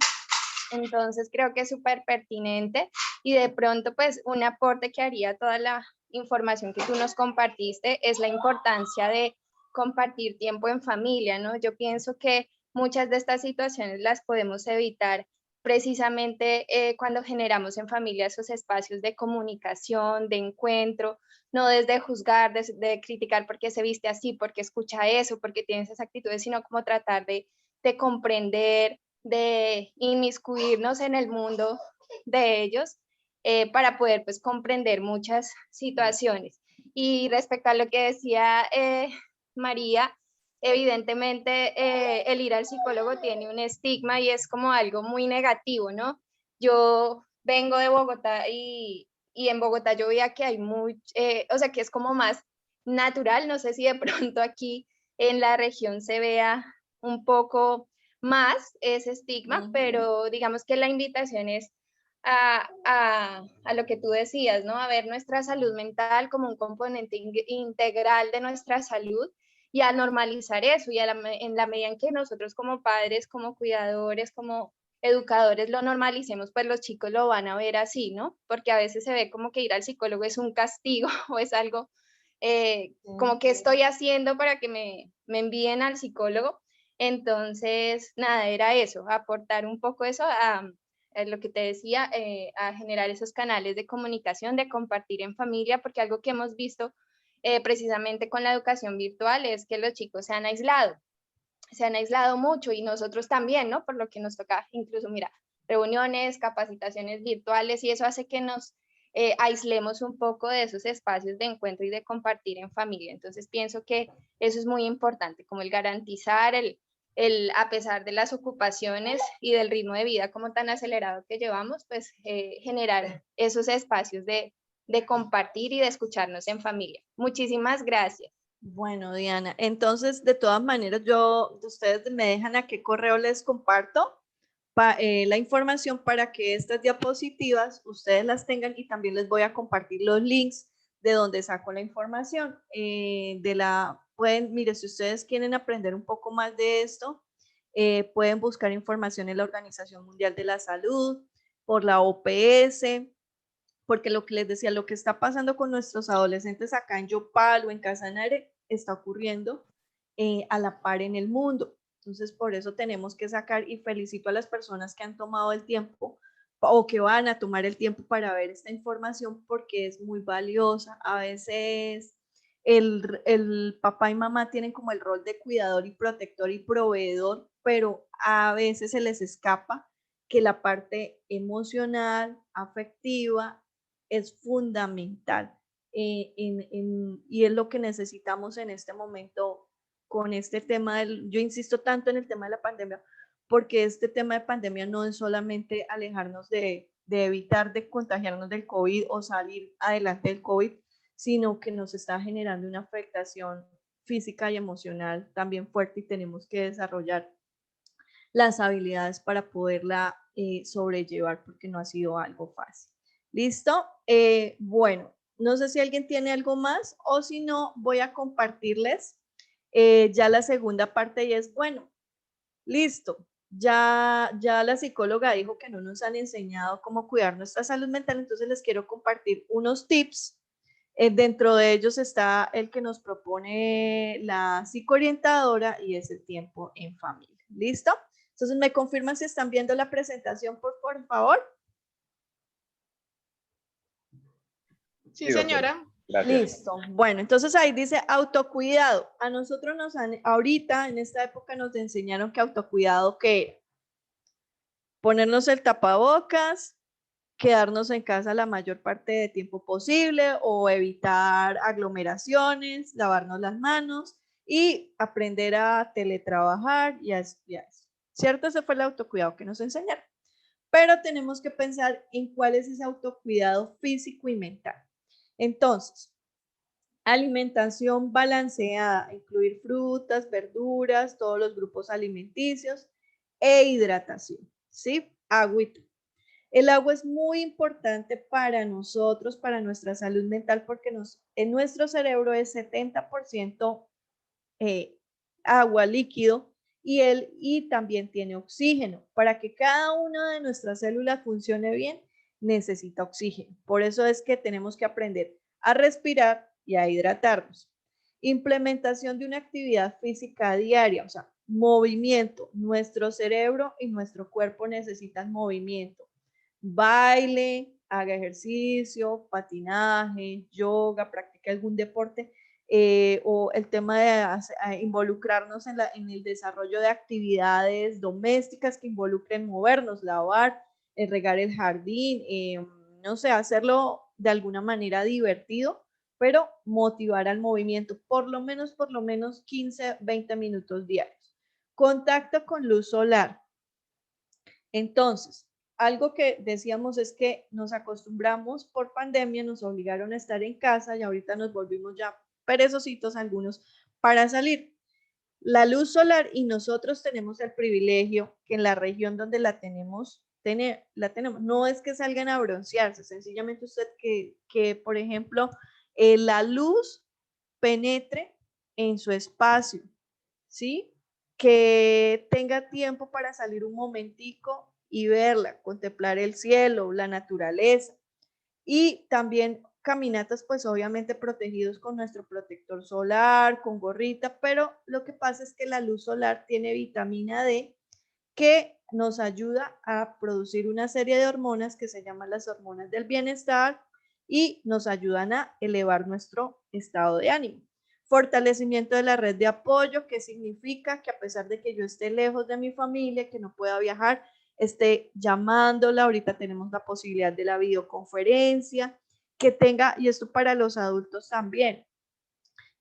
Entonces creo que es súper pertinente y de pronto pues un aporte que haría toda la información que tú nos compartiste es la importancia de compartir tiempo en familia, ¿no? Yo pienso que muchas de estas situaciones las podemos evitar precisamente cuando generamos en familia esos espacios de comunicación, de encuentro, no desde juzgar, de criticar porque se viste así, porque escucha eso, porque tiene esas actitudes, sino como tratar de comprender, de inmiscuirnos en el mundo de ellos para poder pues comprender muchas situaciones. Y respecto a lo que decía María, evidentemente el ir al psicólogo tiene un estigma y es como algo muy negativo, ¿no? Yo vengo de Bogotá y en Bogotá yo veía que hay o sea, que es como más natural, no sé si de pronto aquí en la región se vea un poco más ese estigma, pero digamos que la invitación es a lo que tú decías, ¿no? A ver nuestra salud mental como un componente integral de nuestra salud y a normalizar eso y en la medida en que nosotros como padres, como cuidadores, como educadores lo normalicemos, pues los chicos lo van a ver así, ¿no? Porque a veces se ve como que ir al psicólogo es un castigo o es algo como que estoy haciendo para que me envíen al psicólogo. Entonces, nada, era eso, aportar un poco eso a lo que te decía, a generar esos canales de comunicación, de compartir en familia, porque algo que hemos visto precisamente con la educación virtual es que los chicos se han aislado mucho y nosotros también, ¿no? Por lo que nos toca, incluso, mira, reuniones, capacitaciones virtuales y eso hace que nos aislemos un poco de esos espacios de encuentro y de compartir en familia. Entonces pienso que eso es muy importante, como el garantizar a pesar de las ocupaciones y del ritmo de vida como tan acelerado que llevamos, pues generar esos espacios de compartir y de escucharnos en familia. Muchísimas gracias. Bueno, Diana, entonces de todas maneras ustedes me dejan a qué correo les comparto la información para que estas diapositivas ustedes las tengan y también les voy a compartir los links de donde saco la información. Mire, si ustedes quieren aprender un poco más de esto, pueden buscar información en la Organización Mundial de la Salud, por la OPS, porque lo que les decía, lo que está pasando con nuestros adolescentes acá en Yopal o en Casanare está ocurriendo a la par en el mundo. Entonces, por eso tenemos que sacar, y felicito a las personas que han tomado el tiempo o que van a tomar el tiempo para ver esta información porque es muy valiosa. A veces el papá y mamá tienen como el rol de cuidador y protector y proveedor, pero a veces se les escapa que la parte emocional, afectiva, es fundamental y es lo que necesitamos en este momento con este tema. Yo insisto tanto en el tema de la pandemia, porque este tema de pandemia no es solamente alejarnos de evitar de contagiarnos del COVID o salir adelante del COVID, sino que nos está generando una afectación física y emocional también fuerte y tenemos que desarrollar las habilidades para poderla sobrellevar porque no ha sido algo fácil. ¿Listo? Bueno, no sé si alguien tiene algo más o si no, voy a compartirles ya la segunda parte y es, bueno, listo. Ya la psicóloga dijo que no nos han enseñado cómo cuidar nuestra salud mental, entonces les quiero compartir unos tips. Dentro de ellos está el que nos propone la psicoorientadora y es el tiempo en familia. ¿Listo? Entonces, ¿me confirman si están viendo la presentación, por favor? Sí, señora. Gracias. Listo. Bueno, entonces ahí dice autocuidado. A nosotros ahorita en esta época nos enseñaron que autocuidado, ¿qué era? Ponernos el tapabocas, quedarnos en casa la mayor parte de tiempo posible o evitar aglomeraciones, lavarnos las manos y aprender a teletrabajar y a estudiar. ¿Cierto? Ese fue el autocuidado que nos enseñaron. Pero tenemos que pensar en cuál es ese autocuidado físico y mental. Entonces, alimentación balanceada, incluir frutas, verduras, todos los grupos alimenticios e hidratación, ¿sí? Agüita. El agua es muy importante para nosotros, para nuestra salud mental, porque en nuestro cerebro es 70% agua líquido y también tiene oxígeno. Para que cada una de nuestras células funcione bien, necesita oxígeno. Por eso es que tenemos que aprender a respirar y a hidratarnos. Implementación de una actividad física diaria, o sea, movimiento. Nuestro cerebro y nuestro cuerpo necesitan movimiento. Baile, haga ejercicio, patinaje, yoga, practique algún deporte, o el tema de involucrarnos en el desarrollo de actividades domésticas que involucren movernos, lavar, regar el jardín, no sé, hacerlo de alguna manera divertido, pero motivar al movimiento, por lo menos 15, 20 minutos diarios. Contacto con luz solar. Entonces, algo que decíamos es que nos acostumbramos por pandemia, nos obligaron a estar en casa y ahorita nos volvimos ya perezositos algunos para salir. La luz solar, y nosotros tenemos el privilegio que en la región donde la tenemos, no es que salgan a broncearse, sencillamente usted que por ejemplo, la luz penetre en su espacio, ¿sí? Que tenga tiempo para salir un momentico y verla, contemplar el cielo, la naturaleza. Y también caminatas, pues obviamente protegidos con nuestro protector solar, con gorrita, pero lo que pasa es que la luz solar tiene vitamina D que nos ayuda a producir una serie de hormonas que se llaman las hormonas del bienestar y nos ayudan a elevar nuestro estado de ánimo. Fortalecimiento de la red de apoyo, que significa que a pesar de que yo esté lejos de mi familia, que no pueda viajar, esté llamándola, ahorita tenemos la posibilidad de la videoconferencia, que tenga, y esto para los adultos también,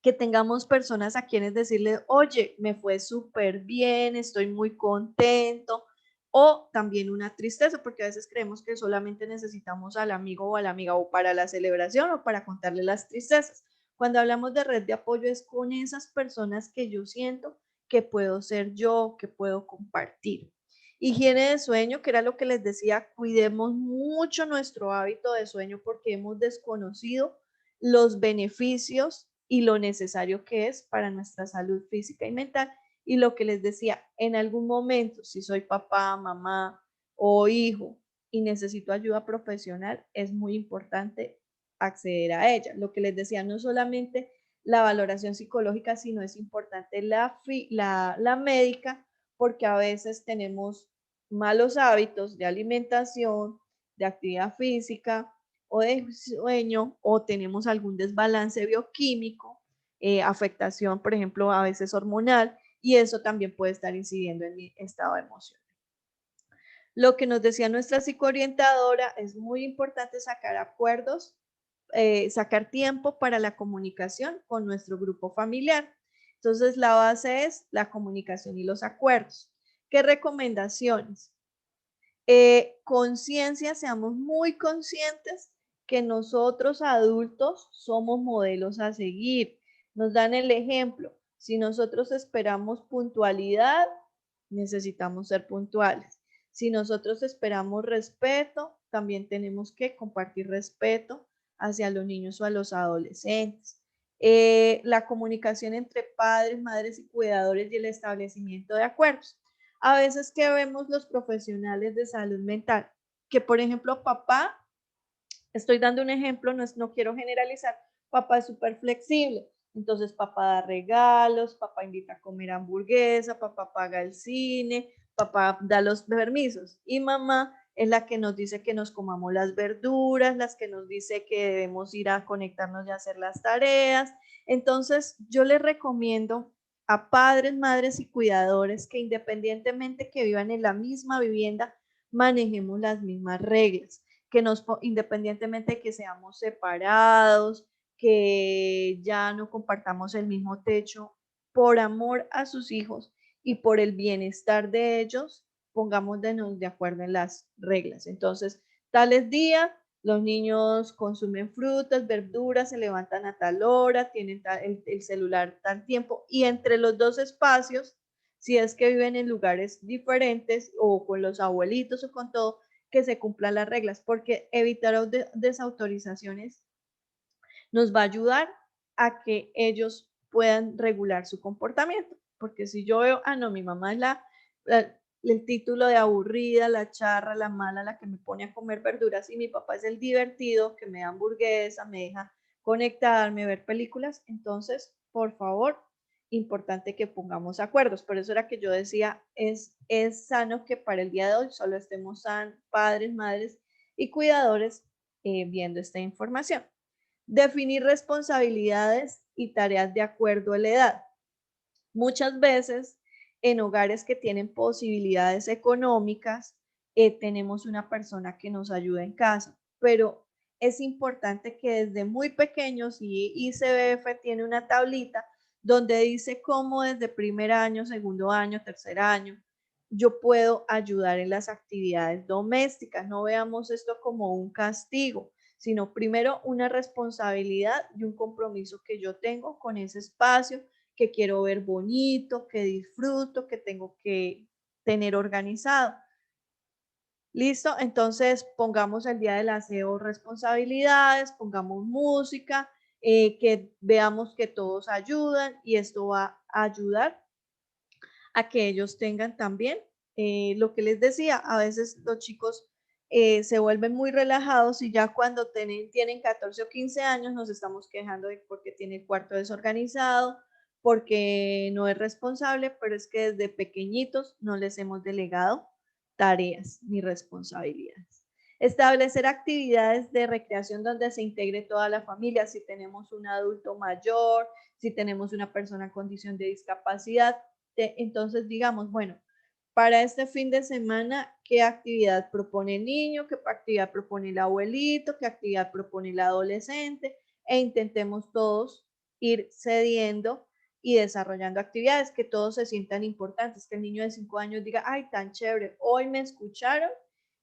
que tengamos personas a quienes decirle, oye, me fue súper bien, estoy muy contento, o también una tristeza, porque a veces creemos que solamente necesitamos al amigo o a la amiga o para la celebración o para contarle las tristezas. Cuando hablamos de red de apoyo es con esas personas que yo siento que puedo ser yo, que puedo compartir. Higiene de sueño, que era lo que les decía, cuidemos mucho nuestro hábito de sueño porque hemos desconocido los beneficios y lo necesario que es para nuestra salud física y mental. Y lo que les decía, en algún momento, si soy papá, mamá o hijo y necesito ayuda profesional, es muy importante acceder a ella. Lo que les decía, no solamente la valoración psicológica, sino es importante la médica, porque a veces tenemos malos hábitos de alimentación, de actividad física, o de sueño, o tenemos algún desbalance bioquímico, afectación, por ejemplo, a veces hormonal, y eso también puede estar incidiendo en mi estado emocional. Lo que nos decía nuestra psicoorientadora, es muy importante sacar acuerdos, sacar tiempo para la comunicación con nuestro grupo familiar. Entonces, la base es la comunicación y los acuerdos. ¿Qué recomendaciones? Conciencia, seamos muy conscientes que nosotros adultos somos modelos a seguir. Nos dan el ejemplo. Si nosotros esperamos puntualidad, necesitamos ser puntuales. Si nosotros esperamos respeto, también tenemos que compartir respeto hacia los niños o a los adolescentes. La comunicación entre padres, madres y cuidadores y el establecimiento de acuerdos. A veces que vemos los profesionales de salud mental, que por ejemplo papá, estoy dando un ejemplo, no quiero generalizar, papá es súper flexible, entonces papá da regalos, papá invita a comer hamburguesa, papá paga el cine, papá da los permisos y mamá es la que nos dice que nos comamos las verduras, las que nos dice que debemos ir a conectarnos y hacer las tareas. Entonces yo les recomiendo a padres, madres y cuidadores que independientemente que vivan en la misma vivienda, manejemos las mismas reglas, independientemente de que seamos separados, que ya no compartamos el mismo techo, por amor a sus hijos y por el bienestar de ellos, pongámonos de acuerdo en las reglas. Entonces, tales días, los niños consumen frutas, verduras, se levantan a tal hora, tienen el celular tal tiempo, y entre los dos espacios, si es que viven en lugares diferentes o con los abuelitos o con todo, que se cumplan las reglas, porque evitar desautorizaciones nos va a ayudar a que ellos puedan regular su comportamiento. Porque si yo veo, no, mi mamá es el título de aburrida, la charra, la mala, la que me pone a comer verduras, y mi papá es el divertido, que me da hamburguesa, me deja conectarme, ver películas, entonces, por favor, importante que pongamos acuerdos. Por eso era que yo decía, es sano que para el día de hoy solo estemos padres, madres y cuidadores viendo esta información. Definir responsabilidades y tareas de acuerdo a la edad. Muchas veces en hogares que tienen posibilidades económicas, tenemos una persona que nos ayuda en casa, pero es importante que desde muy pequeños, y ICBF tiene una tablita donde dice cómo desde primer año, segundo año, tercer año, yo puedo ayudar en las actividades domésticas. No veamos esto como un castigo, sino primero una responsabilidad y un compromiso que yo tengo con ese espacio, que quiero ver bonito, que disfruto, que tengo que tener organizado. ¿Listo? Entonces pongamos el día del aseo responsabilidades, pongamos música, que veamos que todos ayudan, y esto va a ayudar a que ellos tengan también lo que les decía. A veces los chicos se vuelven muy relajados, y ya cuando tienen 14 o 15 años nos estamos quejando de porque tiene el cuarto desorganizado, porque no es responsable, pero es que desde pequeñitos no les hemos delegado tareas ni responsabilidades. Establecer actividades de recreación donde se integre toda la familia. Si tenemos un adulto mayor, si tenemos una persona en condición de discapacidad, entonces digamos, bueno, para este fin de semana, ¿qué actividad propone el niño? ¿Qué actividad propone el abuelito? ¿Qué actividad propone el adolescente? E intentemos todos ir cediendo y desarrollando actividades que todos se sientan importantes, que el niño de 5 años diga, ay, tan chévere, hoy me escucharon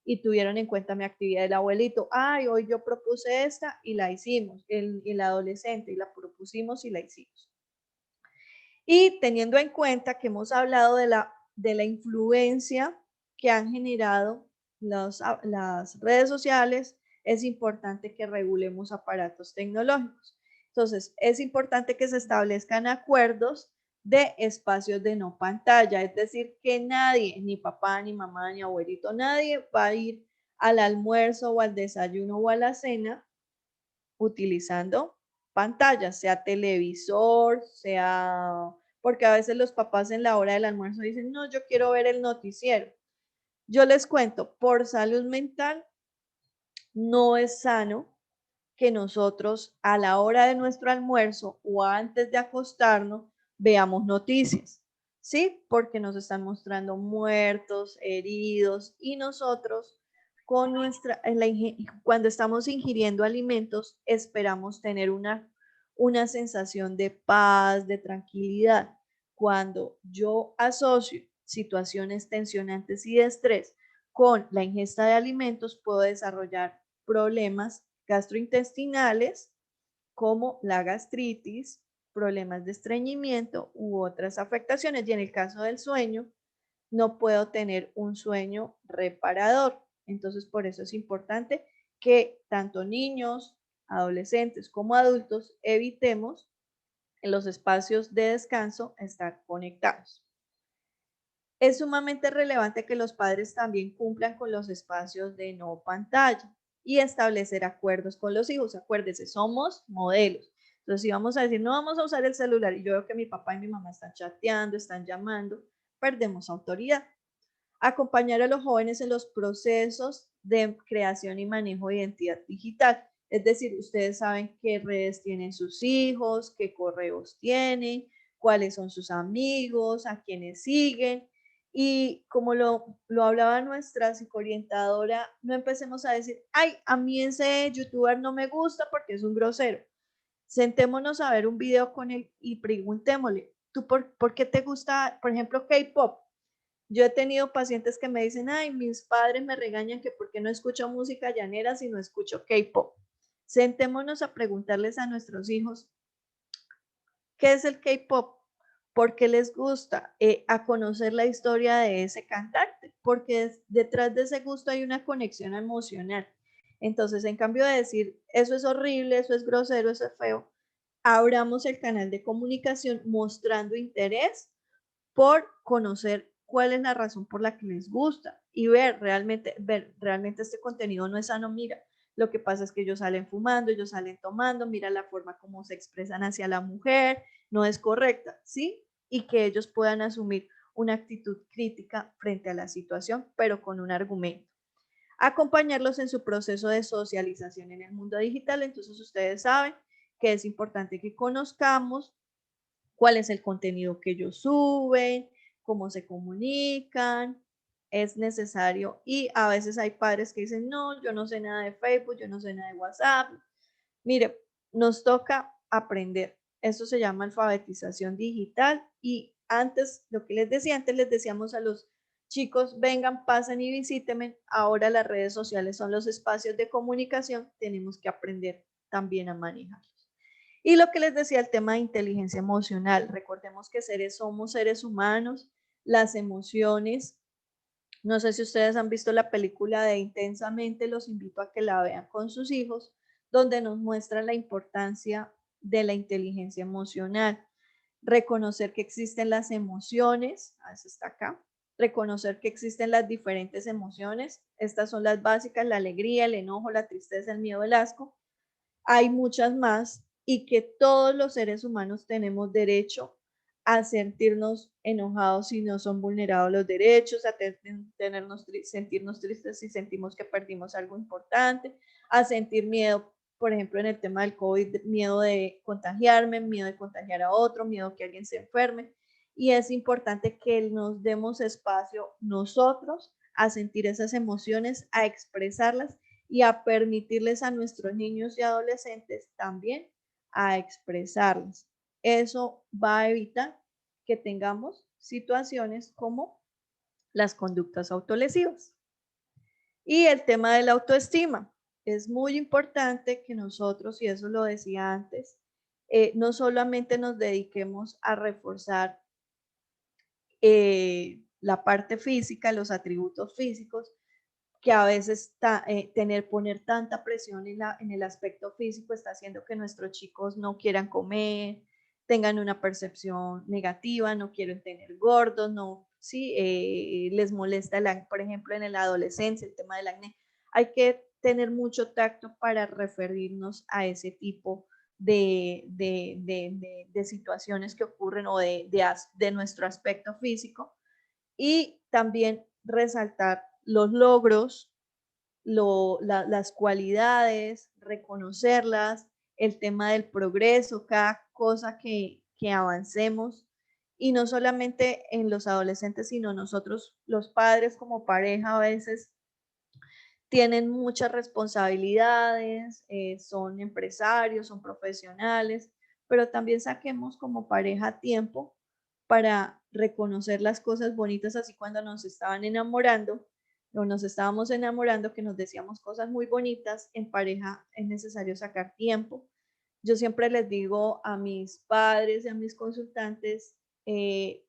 y tuvieron en cuenta mi actividad. Del abuelito, ay, hoy yo propuse esta y la hicimos. El adolescente, y la propusimos y la hicimos. Y teniendo en cuenta que hemos hablado de la influencia que han generado las redes sociales, es importante que regulemos aparatos tecnológicos. Entonces, es importante que se establezcan acuerdos de espacios de no pantalla, es decir, que nadie, ni papá, ni mamá, ni abuelito, nadie va a ir al almuerzo o al desayuno o a la cena utilizando pantallas, sea televisor, sea, porque a veces los papás en la hora del almuerzo dicen, no, yo quiero ver el noticiero. Yo les cuento, por salud mental, no es sano que nosotros a la hora de nuestro almuerzo o antes de acostarnos veamos noticias, ¿sí? Porque nos están mostrando muertos, heridos, y nosotros con cuando estamos ingiriendo alimentos esperamos tener una sensación de paz, de tranquilidad. Cuando yo asocio situaciones tensionantes y de estrés con la ingesta de alimentos, puedo desarrollar problemas gastrointestinales como la gastritis, problemas de estreñimiento u otras afectaciones. Y en el caso del sueño, no puedo tener un sueño reparador. Entonces, por eso es importante que tanto niños, adolescentes como adultos evitemos en los espacios de descanso estar conectados. Es sumamente relevante que los padres también cumplan con los espacios de no pantalla y establecer acuerdos con los hijos. Acuérdense, somos modelos. Entonces, si vamos a decir, no vamos a usar el celular, y yo veo que mi papá y mi mamá están chateando, están llamando, perdemos autoridad. Acompañar a los jóvenes en los procesos de creación y manejo de identidad digital. Es decir, ustedes saben qué redes tienen sus hijos, qué correos tienen, cuáles son sus amigos, a quiénes siguen, Y como lo hablaba nuestra psicoorientadora, no empecemos a decir, ay, a mí ese youtuber no me gusta porque es un grosero. Sentémonos a ver un video con él y preguntémosle, ¿tú por qué te gusta, por ejemplo, K-pop? Yo he tenido pacientes que me dicen, ay, mis padres me regañan que por qué no escucho música llanera si no escucho K-pop. Sentémonos a preguntarles a nuestros hijos, ¿qué es el K-pop? ¿Por qué les gusta? A conocer la historia de ese cantante, porque detrás de ese gusto hay una conexión emocional. Entonces, en cambio de decir, eso es horrible, eso es grosero, eso es feo, abramos el canal de comunicación mostrando interés por conocer cuál es la razón por la que les gusta y ver realmente este contenido no es sano. Mira, lo que pasa es que ellos salen fumando, ellos salen tomando, mira la forma como se expresan hacia la mujer, no es correcta, ¿sí? Y que ellos puedan asumir una actitud crítica frente a la situación, pero con un argumento. Acompañarlos en su proceso de socialización en el mundo digital. Entonces ustedes saben que es importante que conozcamos cuál es el contenido que ellos suben, cómo se comunican, es necesario. Y a veces hay padres que dicen, no, yo no sé nada de Facebook, yo no sé nada de WhatsApp. Mire, nos toca aprender. Eso se llama alfabetización digital. Y antes, lo que les decía, antes les decíamos a los chicos, vengan, pasen y visítenme. Ahora las redes sociales son los espacios de comunicación. Tenemos que aprender también a manejar. Y lo que les decía, el tema de inteligencia emocional. Recordemos que somos seres humanos, las emociones. No sé si ustedes han visto la película de Intensamente, los invito a que la vean con sus hijos, donde nos muestra la importancia de la inteligencia emocional. Reconocer que existen las emociones, eso está acá. Reconocer que existen las diferentes emociones. Estas son las básicas, la alegría, el enojo, la tristeza, el miedo, el asco. Hay muchas más y que todos los seres humanos tenemos derecho a sentirnos enojados si no son vulnerados los derechos, a sentirnos tristes si sentimos que perdimos algo importante, a sentir miedo, por ejemplo, en el tema del COVID, miedo de contagiarme, miedo de contagiar a otro, miedo que alguien se enferme. Y es importante que nos demos espacio nosotros a sentir esas emociones, a expresarlas y a permitirles a nuestros niños y adolescentes también a expresarlas. Eso va a evitar que tengamos situaciones como las conductas autolesivas. Y el tema de la autoestima. Es muy importante que nosotros, y eso lo decía antes, no solamente nos dediquemos a reforzar la parte física, los atributos físicos, que a veces poner tanta presión en el aspecto físico está haciendo que nuestros chicos no quieran comer, tengan una percepción negativa, no quieren tener gordos, no, sí, les molesta, por ejemplo, en la adolescencia, el tema del acné. Hay que tener mucho tacto para referirnos a ese tipo de situaciones que ocurren o de nuestro aspecto físico y también resaltar los logros, las cualidades, reconocerlas, el tema del progreso, cada cosa que avancemos y no solamente en los adolescentes, sino nosotros los padres como pareja a veces tienen muchas responsabilidades, son empresarios, son profesionales, pero también saquemos como pareja tiempo para reconocer las cosas bonitas, así cuando nos estaban enamorando o nos estábamos enamorando, que nos decíamos cosas muy bonitas, en pareja es necesario sacar tiempo. Yo siempre les digo a mis padres y a mis consultantes,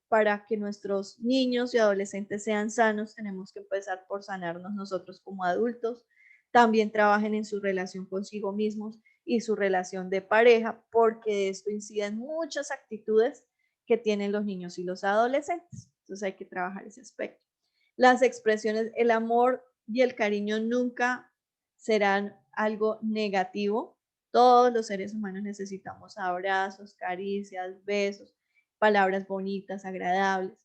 para que nuestros niños y adolescentes sean sanos, tenemos que empezar por sanarnos nosotros como adultos. También trabajen en su relación consigo mismos y su relación de pareja, porque de esto inciden muchas actitudes que tienen los niños y los adolescentes. Entonces hay que trabajar ese aspecto. Las expresiones, el amor y el cariño nunca serán algo negativo. Todos los seres humanos necesitamos abrazos, caricias, besos, palabras bonitas, agradables.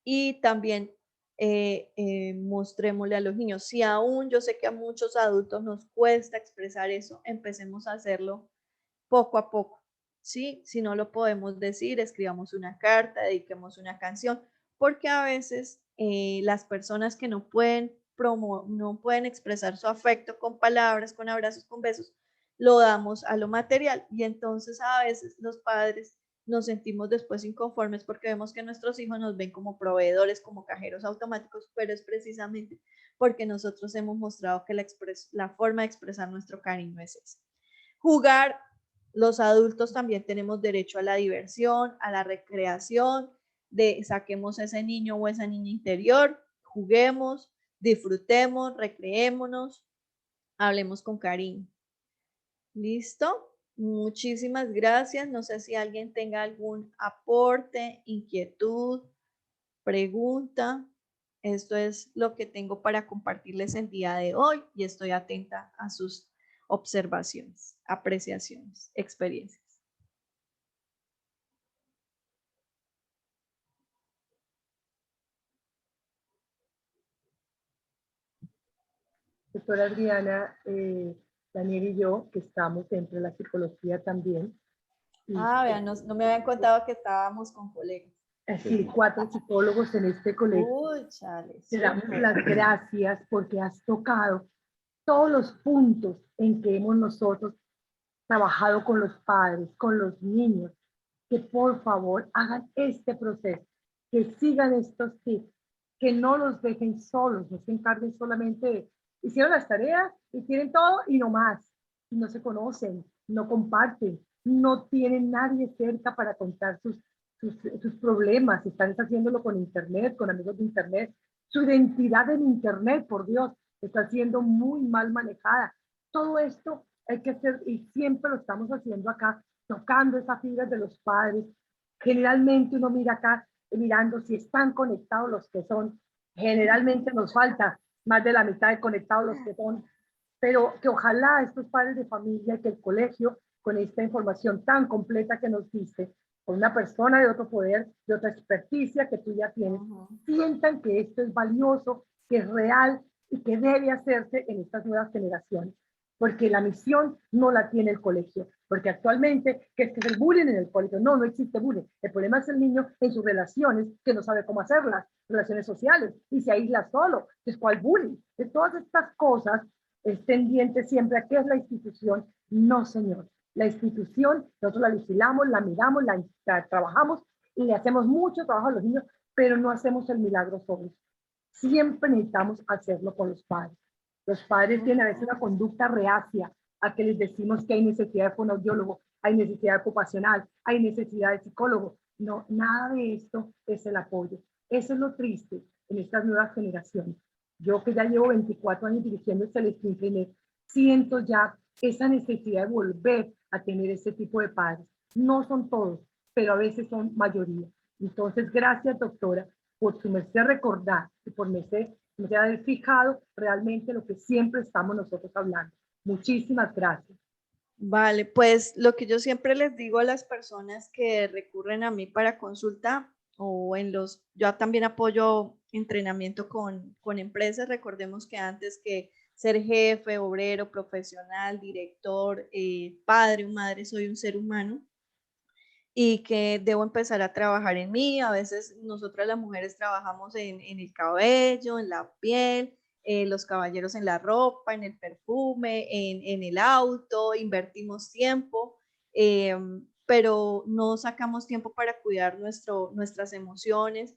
Y también mostrémosle a los niños, si aún yo sé que a muchos adultos nos cuesta expresar eso, empecemos a hacerlo poco a poco, ¿sí? Si no lo podemos decir, escribamos una carta, dediquemos una canción, porque a veces las personas que no pueden no pueden expresar su afecto con palabras, con abrazos, con besos, lo damos a lo material y entonces a veces los padres nos sentimos después inconformes porque vemos que nuestros hijos nos ven como proveedores, como cajeros automáticos, pero es precisamente porque nosotros hemos mostrado que la forma de expresar nuestro cariño es esa. Jugar, los adultos también tenemos derecho a la diversión, a la recreación, saquemos ese niño o esa niña interior, juguemos, disfrutemos, recreémonos, hablemos con cariño. ¿Listo? Muchísimas gracias. No sé si alguien tenga algún aporte, inquietud, pregunta. Esto es lo que tengo para compartirles el día de hoy y estoy atenta a sus observaciones, apreciaciones, experiencias. Doctora Adriana, Daniel y yo, que estamos dentro de la psicología también. Vean, no me habían contado que estábamos con colegas. Así, 4 psicólogos en este colegio. Uy, chale. Te damos las gracias porque has tocado todos los puntos en que hemos nosotros trabajado con los padres, con los niños, que por favor hagan este proceso, que sigan estos tips, que no los dejen solos, no se encarguen solamente de, hicieron las tareas y tienen todo y no más, y no se conocen, no comparten, no tienen nadie cerca para contar sus problemas, están haciéndolo con internet, con amigos de internet, su identidad en internet, por Dios, está siendo muy mal manejada. Todo esto hay que hacer y siempre lo estamos haciendo acá, tocando esas fibras de los padres. Generalmente uno mira acá, mirando si están conectados los que son. Generalmente nos falta más de la mitad de conectados los que son. Pero que ojalá estos padres de familia, que el colegio, con esta información tan completa que nos diste, con una persona de otro poder, de otra experticia que tú ya tienes, sientan que esto es valioso, que es real y que debe hacerse en estas nuevas generaciones. Porque la misión no la tiene el colegio, porque actualmente, ¿qué es el bullying en el colegio? No existe bullying. El problema es el niño en sus relaciones, que no sabe cómo hacerlas, relaciones sociales, y se aísla solo. Entonces, ¿cuál bullying? De todas estas cosas es tendiente siempre a qué es la institución. No, señor. La institución, nosotros la vigilamos, la miramos, la trabajamos y le hacemos mucho trabajo a los niños, pero no hacemos el milagro solos. Siempre necesitamos hacerlo con los padres. Los padres tienen a veces una conducta reacia a que les decimos que hay necesidad de fonoaudiólogo, hay necesidad ocupacional, hay necesidad de psicólogo. No, nada de esto es el apoyo. Eso es lo triste en estas nuevas generaciones. Yo que ya llevo 24 años dirigiendo el Celestín Primer, siento ya esa necesidad de volver a tener ese tipo de padres. No son todos, pero a veces son mayoría. Entonces, gracias, doctora, por su merced recordar y por merced haber fijado realmente lo que siempre estamos nosotros hablando. Muchísimas gracias. Vale, pues lo que yo siempre les digo a las personas que recurren a mí para consulta o yo también apoyo entrenamiento con empresas. Recordemos que antes que ser jefe, obrero, profesional, director, padre o madre, soy un ser humano y que debo empezar a trabajar en mí. A veces nosotras las mujeres trabajamos en el cabello, en la piel, los caballeros en la ropa, en el perfume, en el auto, invertimos tiempo, pero no sacamos tiempo para cuidar nuestras emociones.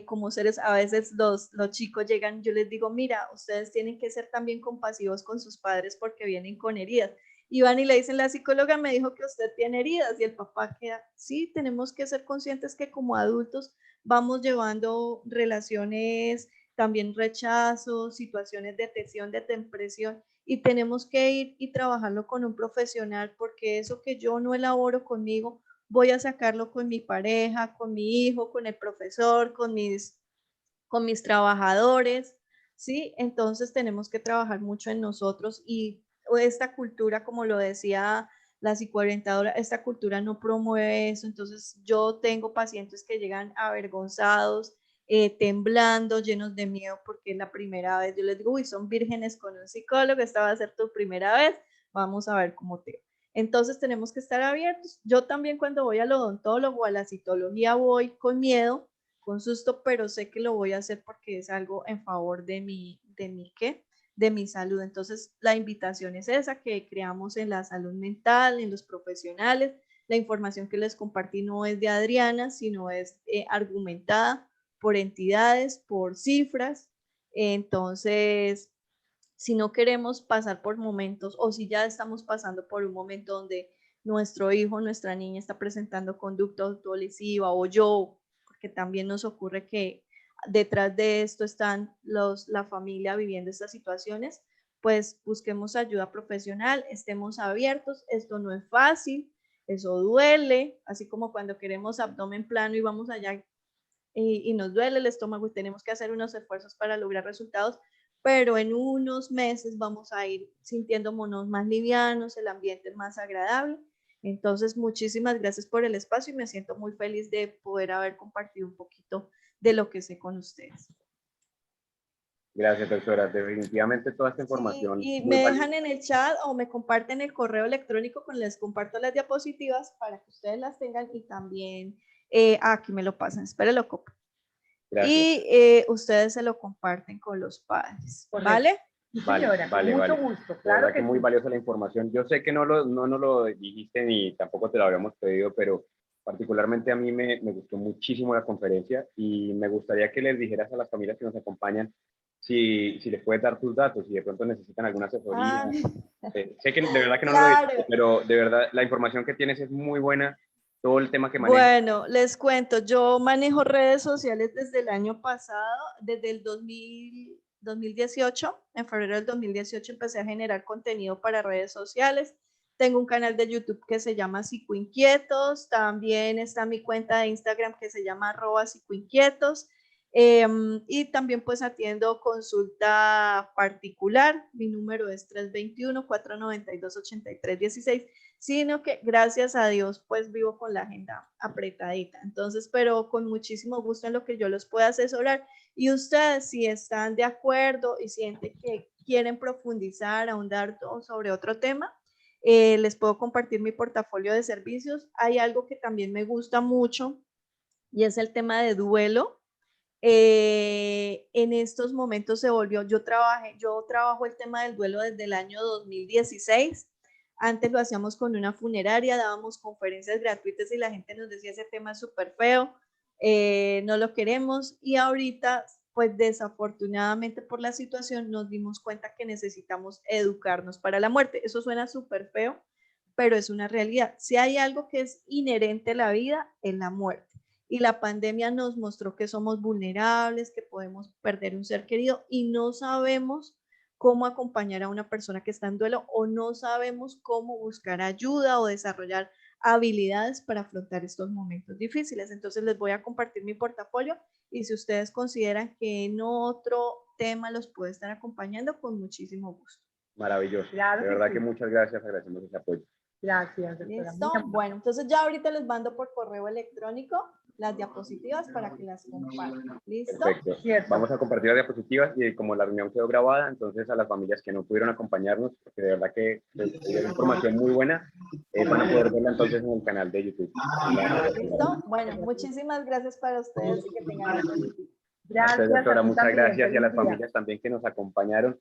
Como seres, a veces los chicos llegan, yo les digo, mira, ustedes tienen que ser también compasivos con sus padres porque vienen con heridas. Y van y le dicen, la psicóloga me dijo que usted tiene heridas, y el papá queda, sí, tenemos que ser conscientes que como adultos vamos llevando relaciones, también rechazos, situaciones de tensión, de depresión, y tenemos que ir y trabajarlo con un profesional, porque eso que yo no elaboro conmigo, voy a sacarlo con mi pareja, con mi hijo, con el profesor, con mis trabajadores, ¿sí? Entonces tenemos que trabajar mucho en nosotros y esta cultura, como lo decía la psicoorientadora, esta cultura no promueve eso. Entonces yo tengo pacientes que llegan avergonzados, temblando, llenos de miedo porque es la primera vez. Yo les digo, uy, son vírgenes con un psicólogo, esta va a ser tu primera vez, vamos a ver cómo te va. Entonces tenemos que estar abiertos. Yo también cuando voy al odontólogo, a la citología, voy con miedo, con susto, pero sé que lo voy a hacer porque es algo en favor de de mi salud. Entonces, la invitación es esa, que creamos en la salud mental, en los profesionales. La información que les compartí no es de Adriana, sino es argumentada por entidades, por cifras. Entonces, si no queremos pasar por momentos o si ya estamos pasando por un momento donde nuestro hijo, nuestra niña está presentando conducta autolesiva o yo, porque también nos ocurre que detrás de esto están la familia viviendo estas situaciones, pues busquemos ayuda profesional, estemos abiertos, esto no es fácil, eso duele, así como cuando queremos abdomen plano y vamos allá y nos duele el estómago y tenemos que hacer unos esfuerzos para lograr resultados, pero en unos meses vamos a ir sintiéndonos más livianos, el ambiente es más agradable. Entonces, muchísimas gracias por el espacio y me siento muy feliz de poder haber compartido un poquito de lo que sé con ustedes. Gracias, doctora. Definitivamente toda esta información. Sí, y me dejan en el chat o me comparten el correo electrónico con les comparto las diapositivas para que ustedes las tengan y también aquí me lo pasan. Espera, lo copio. Gracias. Y ustedes se lo comparten con los padres. Correcto. ¿Vale? Sí, Vale, señora, vale, con mucho vale. gusto. La Claro verdad que que muy sí. valiosa la información. Yo sé que no nos lo dijiste ni tampoco te lo habíamos pedido, pero particularmente a mí me gustó muchísimo la conferencia y me gustaría que les dijeras a las familias que nos acompañan si les puedes dar tus datos, si de pronto necesitan alguna asesoría. Sé que de verdad que no Claro. lo dijiste, pero de verdad la información que tienes es muy buena. Todo el tema que manejas. Bueno, les cuento, yo manejo redes sociales desde el año pasado, desde el 2018, en febrero del 2018 empecé a generar contenido para redes sociales. Tengo un canal de YouTube que se llama Psicoinquietos, también está mi cuenta de Instagram que se llama @psicoinquietos. Y también pues atiendo consulta particular, mi número es 321-492-8316, sino que gracias a Dios pues vivo con la agenda apretadita, entonces pero con muchísimo gusto en lo que yo los pueda asesorar y ustedes si están de acuerdo y sienten que quieren profundizar, ahondar sobre otro tema, les puedo compartir mi portafolio de servicios. Hay algo que también me gusta mucho y es el tema de duelo. En estos momentos se volvió, yo trabajo el tema del duelo desde el año 2016. Antes lo hacíamos con una funeraria, dábamos conferencias gratuitas y la gente nos decía ese tema es súper feo, no lo queremos. Y ahorita, pues desafortunadamente por la situación, nos dimos cuenta que necesitamos educarnos para la muerte. Eso suena súper feo, pero es una realidad. Si hay algo que es inherente a la vida, es la muerte. Y la pandemia nos mostró que somos vulnerables, que podemos perder un ser querido y no sabemos cómo acompañar a una persona que está en duelo o no sabemos cómo buscar ayuda o desarrollar habilidades para afrontar estos momentos difíciles. Entonces les voy a compartir mi portafolio y si ustedes consideran que en otro tema los puede estar acompañando, con muchísimo gusto. Maravilloso. Claro de que verdad sí. que muchas gracias, agradecemos ese apoyo. Gracias, doctora. ¿Listo? Bueno, entonces ya ahorita les mando por correo electrónico las diapositivas para que las compartan. ¿Listo? Perfecto. Cierto. Vamos a compartir las diapositivas y como la reunión quedó grabada, entonces a las familias que no pudieron acompañarnos, porque de verdad que es información muy buena, van a poder verla entonces en el canal de YouTube. ¿Listo? Bueno, muchísimas gracias para ustedes y que tengan un feliz día. Gracias, doctora, a ti muchas también. gracias y a las Feliz día. familias también que nos acompañaron.